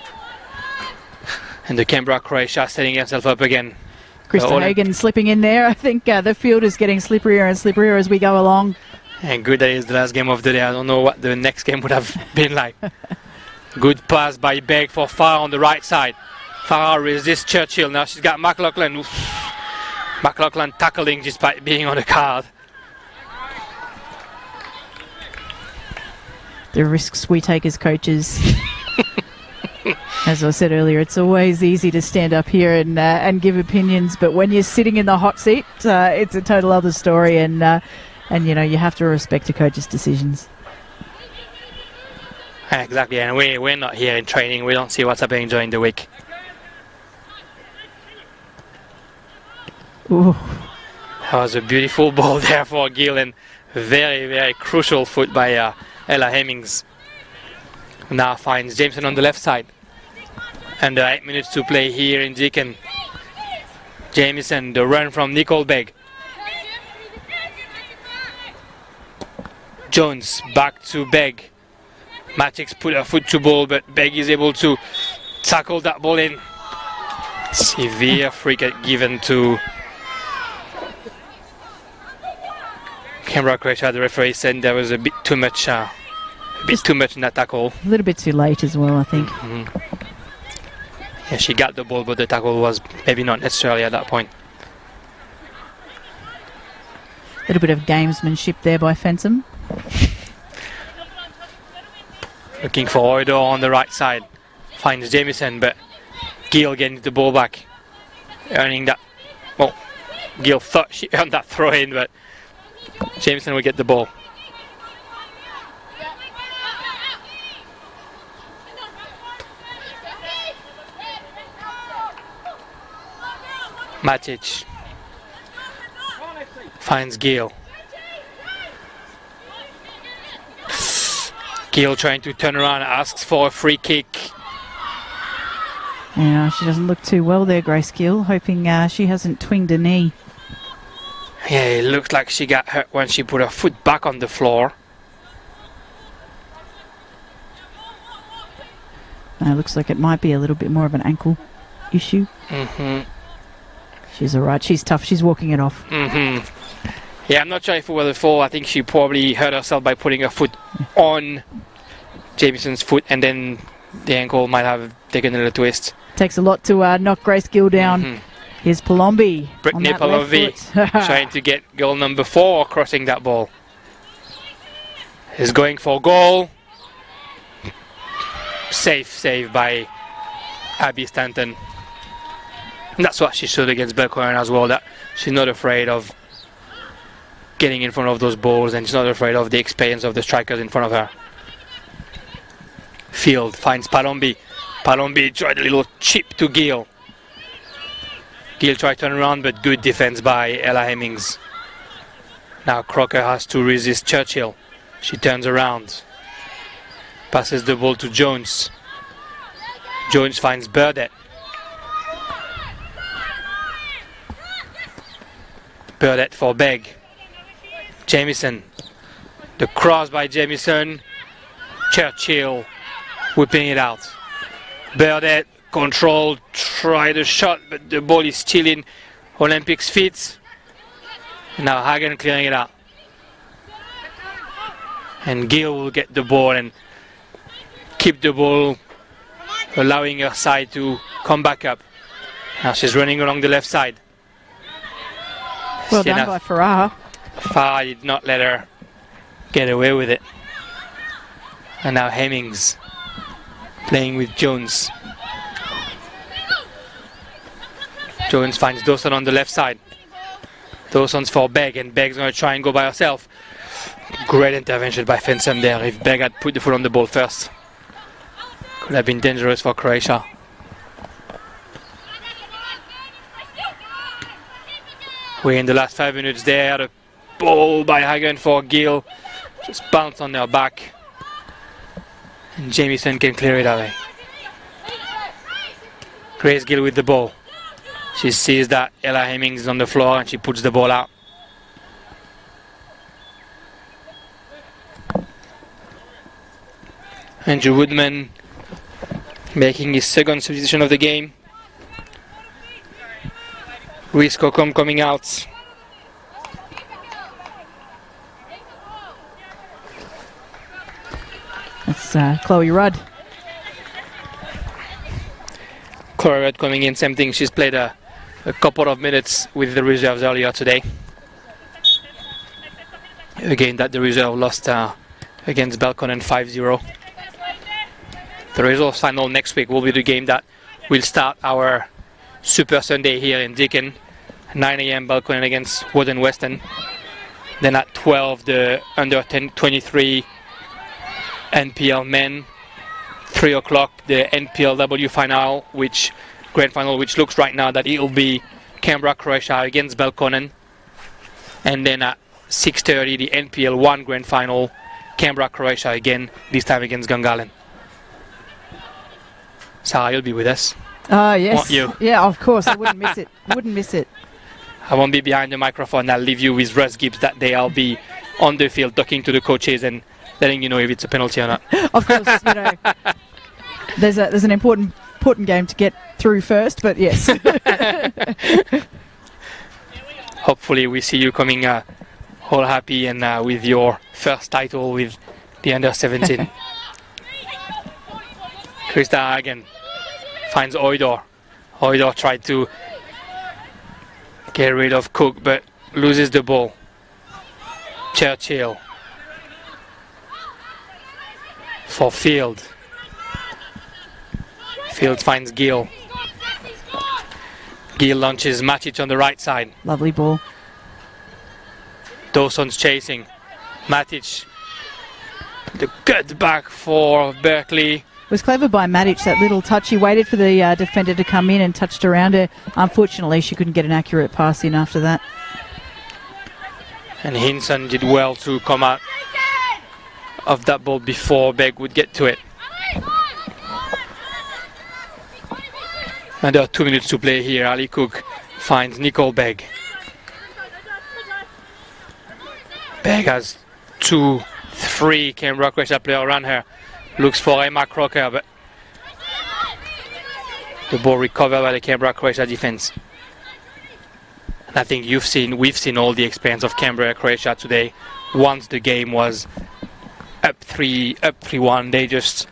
And the Canberra Croatia setting himself up again. Krista Hagen slipping in there. I think the field is getting slipperier and slipperier as we go along. And good that is the last game of the day. I don't know what the next game would have been like. Good pass by Begg for Farah on the right side. Farah resists Churchill. Now she's got McLaughlin. McLaughlin tackling despite being on the card. The risks we take as coaches. As I said earlier, it's always easy to stand up here and give opinions, but when you're sitting in the hot seat, it's a total other story, and you know, you have to respect a coach's decisions. Exactly, and we're not here in training. We don't see what's happening during the week. Ooh. That was a beautiful ball there for Gill, and very, very crucial foot by Ella Hemmings. Now finds Jameson on the left side. And 8 minutes to play here in Deakin. Jameson, the run from Nicole Begg. Jones back to Begg. Matix put her foot to ball, but Begg is able to tackle that ball in. Severe free kick given to Canberra Croatia. The referee said there was a bit too much in that tackle. A little bit too late as well, I think. Yeah, she got the ball, but the tackle was maybe not necessarily at that point. A little bit of gamesmanship there by Fensom. Looking for Oido on the right side. Finds Jamieson, but Gill getting the ball back. Earning that. Well, Gill thought she earned that throw in, but Jamieson will get the ball. Matic finds Gill. Gill trying to turn around, asks for a free kick. Yeah, she doesn't look too well there, Grace Gill, hoping she hasn't twinged a knee. Yeah, it looks like she got hurt when she put her foot back on the floor. Looks like it might be a little bit more of an ankle issue. She's alright, she's tough, she's walking it off. Yeah, I'm not sure if it was a fall. I think she probably hurt herself by putting her foot on Jamison's foot, and then the ankle might have taken a little twist. Takes a lot to knock Grace Gill down. Here's Palombi. Brittany Palombi trying to get goal number 4, crossing that ball. Is going for goal. Safe save by Abby Stanton. And that's what she showed against Belconnen as well, that she's not afraid of getting in front of those balls, and she's not afraid of the experience of the strikers in front of her. Field finds Palombi. Palombi tried a little chip to Gill. Gill tried to turn around, but good defense by Ella Hemmings. Now Crocker has to resist Churchill. She turns around. Passes the ball to Jones. Jones finds Burdett. Burdett for Begg. Jamieson. The cross by Jamieson. Churchill whipping it out. Burdett controlled, tried a shot, but the ball is still in Olympics' feet. Now Hagen clearing it out. And Gill will get the ball and keep the ball, allowing her side to come back up. Now she's running along the left side. Well done by Farah. Farah did not let her get away with it. And now Hemmings playing with Jones. Jones finds Dawson on the left side. Dawson's for Begg, and Begg's going to try and go by herself. Great intervention by Fensum there. If Begg had put the foot on the ball first, could have been dangerous for Croatia. We're in the last 5 minutes there. The ball by Hagen for Gill. Just bounced on their back. And Jamieson can clear it away. Grace Gill with the ball. She sees that Ella Hemmings is on the floor and she puts the ball out. Andrew Woodman making his second substitution of the game. Ruiz Cocom coming out. That's Chloe Rudd. Chloe Rudd coming in, same thing. She's played a couple of minutes with the reserves earlier today. Again, that the reserve lost against Belconnen 5-0. The reserve final next week will be the game that will start our Super Sunday here in Deakin. 9 a.m. Belconnen against Woden Western. Then at 12, the under 23 NPL men. 3 o'clock, the NPLW final, grand final, which looks right now that it will be Canberra, Croatia against Belconnen. And then at 6:30, the NPL 1 grand final, Canberra, Croatia again, this time against Gungahlin. Sarah, you'll be with us. Yes. Won't you? Yeah, of course. I wouldn't miss it. Wouldn't miss it. I won't be behind the microphone. I'll leave you with Russ Gibbs that day. I'll be on the field talking to the coaches and letting you know if it's a penalty or not. Of course, you know, there's an important game to get through first, but yes. Hopefully we see you coming all happy and with your first title with the under-17. Krista Hagen finds Oidor. Oidor tried to get rid of Cook but loses the ball. Churchill for Field. Field finds Gill. Gill launches Matic on the right side. Lovely ball. Dawson's chasing. Matic. The cut back for Berkeley. It was clever by Matic, that little touch. He waited for the defender to come in and touched around her. Unfortunately, she couldn't get an accurate pass in after that. And Hinson did well to come out of that ball before Begg would get to it. And there are 2 minutes to play here. Ali Cook finds Nicole Begg. Begg has 2-3 Canberra Croatia player around her. Looks for Emma Crocker, but the ball recovered by the Canberra Croatia defense. And I think we've seen all the experience of Canberra Croatia today. Once the game was up 3-1, they just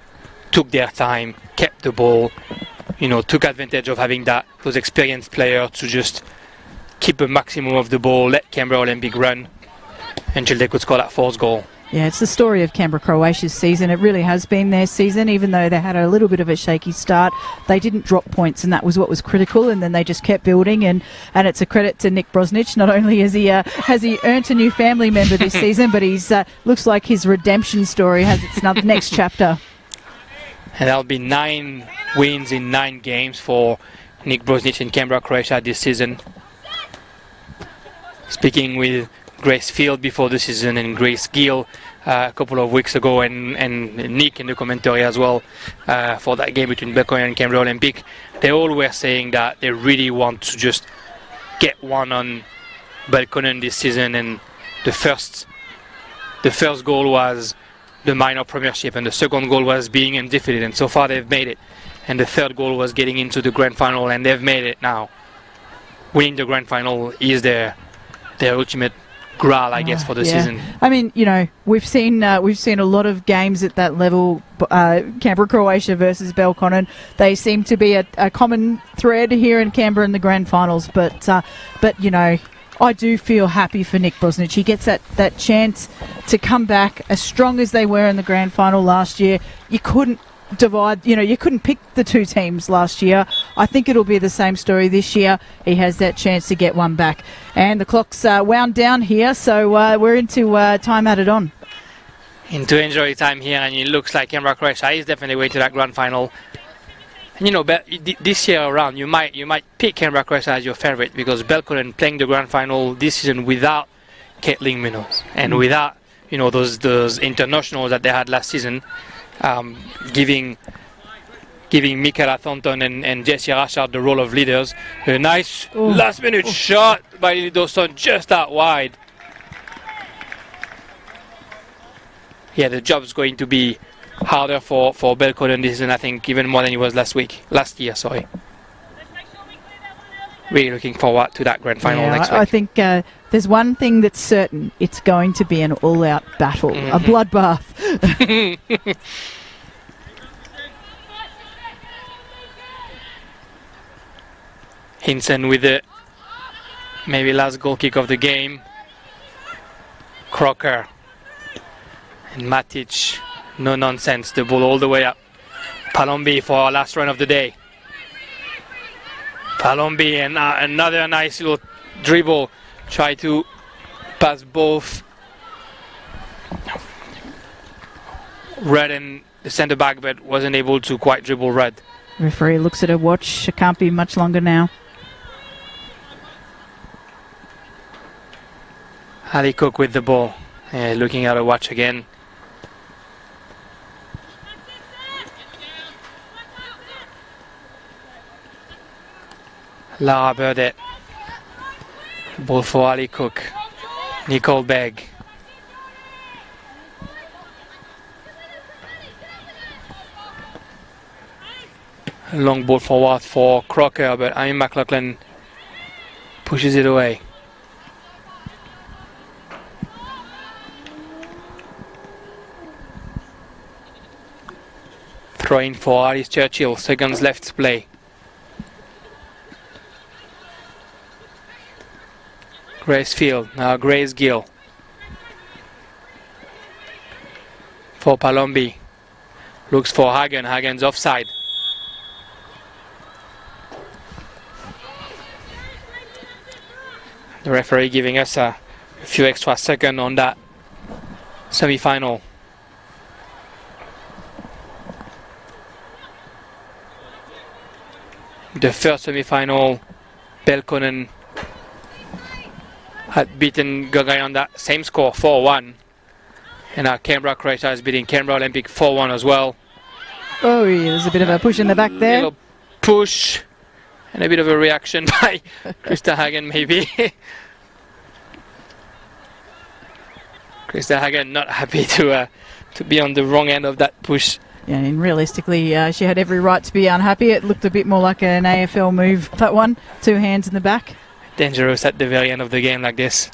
took their time, kept the ball, took advantage of having those experienced players to just keep a maximum of the ball, let Canberra Olympic run until they could score that fourth goal. Yeah, it's the story of Canberra Croatia's season. It really has been their season, even though they had a little bit of a shaky start. They didn't drop points, and that was what was critical, and then they just kept building, and it's a credit to Nick Brosnich. Not only has he earned a new family member this season, but he's looks like his redemption story has its next chapter. And that'll be 9 wins in 9 games for Nick Brosnich in Canberra, Croatia this season. Speaking with Grace Field before the season and Grace Gill a couple of weeks ago, and Nick in the commentary as well for that game between Belconnen and Canberra Olympic, they all were saying that they really want to just get one on Belconnen this season, and the first goal was the minor premiership, and the second goal was being undefeated, and so far they've made it, and the third goal was getting into the grand final, and they've made it now. Winning the grand final is their ultimate graal, I guess, for the season. I mean, we've seen a lot of games at that level. Canberra Croatia versus Belconnen. They seem to be a common thread here in Canberra in the grand finals. But I do feel happy for Nick Brosnich. He gets that chance to come back as strong as they were in the grand final last year. You couldn't you couldn't pick the two teams last year. I think it'll be the same story this year. He has that chance to get one back. And the clock's wound down here, so we're into time added on. Into injury time here, and it looks like Canberra Croatia is definitely way to that grand final. And this year around, you might pick Canberra Croatia as your favorite, because Belconnen playing the grand final this season without Caitlin Munoz and without those internationals that they had last season. Giving Michaela Thornton and Jessie Rashard the role of leaders. A nice last-minute shot by Lily Dawson just out wide. Yeah, the job's going to be harder for Belconnen this season, I think, even more than it was last year. Really looking forward to that grand final next week. I think there's one thing that's certain. It's going to be an all-out battle, a bloodbath. Hinson with the maybe last goal kick of the game. Crocker and Matic, no nonsense, the ball all the way up. Palombi for our last run of the day. Palombi and another nice little dribble. Try to pass both Red and the centre back, but wasn't able to quite dribble Red. Referee looks at her watch. It can't be much longer now. Ali Cook with the ball. Looking at her watch again. Lara Burdett. Ball for Ali Cook. Nicole Begg. Long ball forward for Crocker, but Amy McLaughlin pushes it away. Throw in for Alice Churchill, seconds left to play. Grace Field, now Grace Gill. For Palombi. Looks for Hagen, Hagen's offside. The referee giving us a few extra seconds on that semi-final. The first semi-final, Belconnen had beaten Gagarin on that same score, 4-1. And now Canberra Croatia is beating Canberra Olympic 4-1 as well. Oh, yeah, there's a bit of a push in the back there. Little push and a bit of a reaction by Krista Hagen, maybe. Krista Hagen not happy to be on the wrong end of that push. Yeah, and realistically, she had every right to be unhappy. It looked a bit more like an AFL move, that one. 2 hands in the back. Dangerous at the very end of the game like this.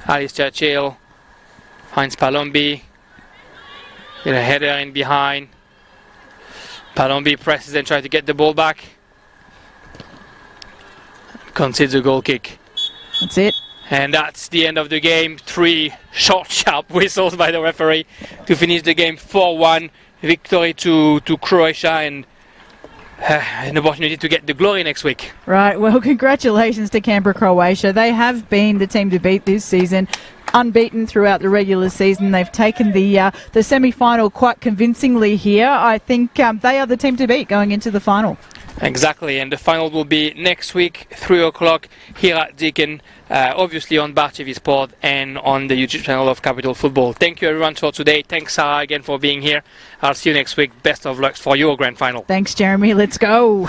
Alice Churchill finds Palombi. Get a header in behind. Palombi presses and tries to get the ball back. concedes a goal kick. That's it. And that's the end of the game. 3 short, sharp whistles by the referee to finish the game 4-1. Victory to Croatia and an opportunity to get the glory next week. Right, well, congratulations to Canberra, Croatia. They have been the team to beat this season. Unbeaten throughout the regular season. They've taken the semi-final quite convincingly here. I think they are the team to beat going into the final. Exactly, and the final will be next week, 3 o'clock, here at Deakin, obviously on Bar TV Sport and on the YouTube channel of Capital Football. Thank you everyone for today. Thanks Sarah again for being here. I'll see you next week. Best of luck for your grand final. Thanks Jeremy, let's go.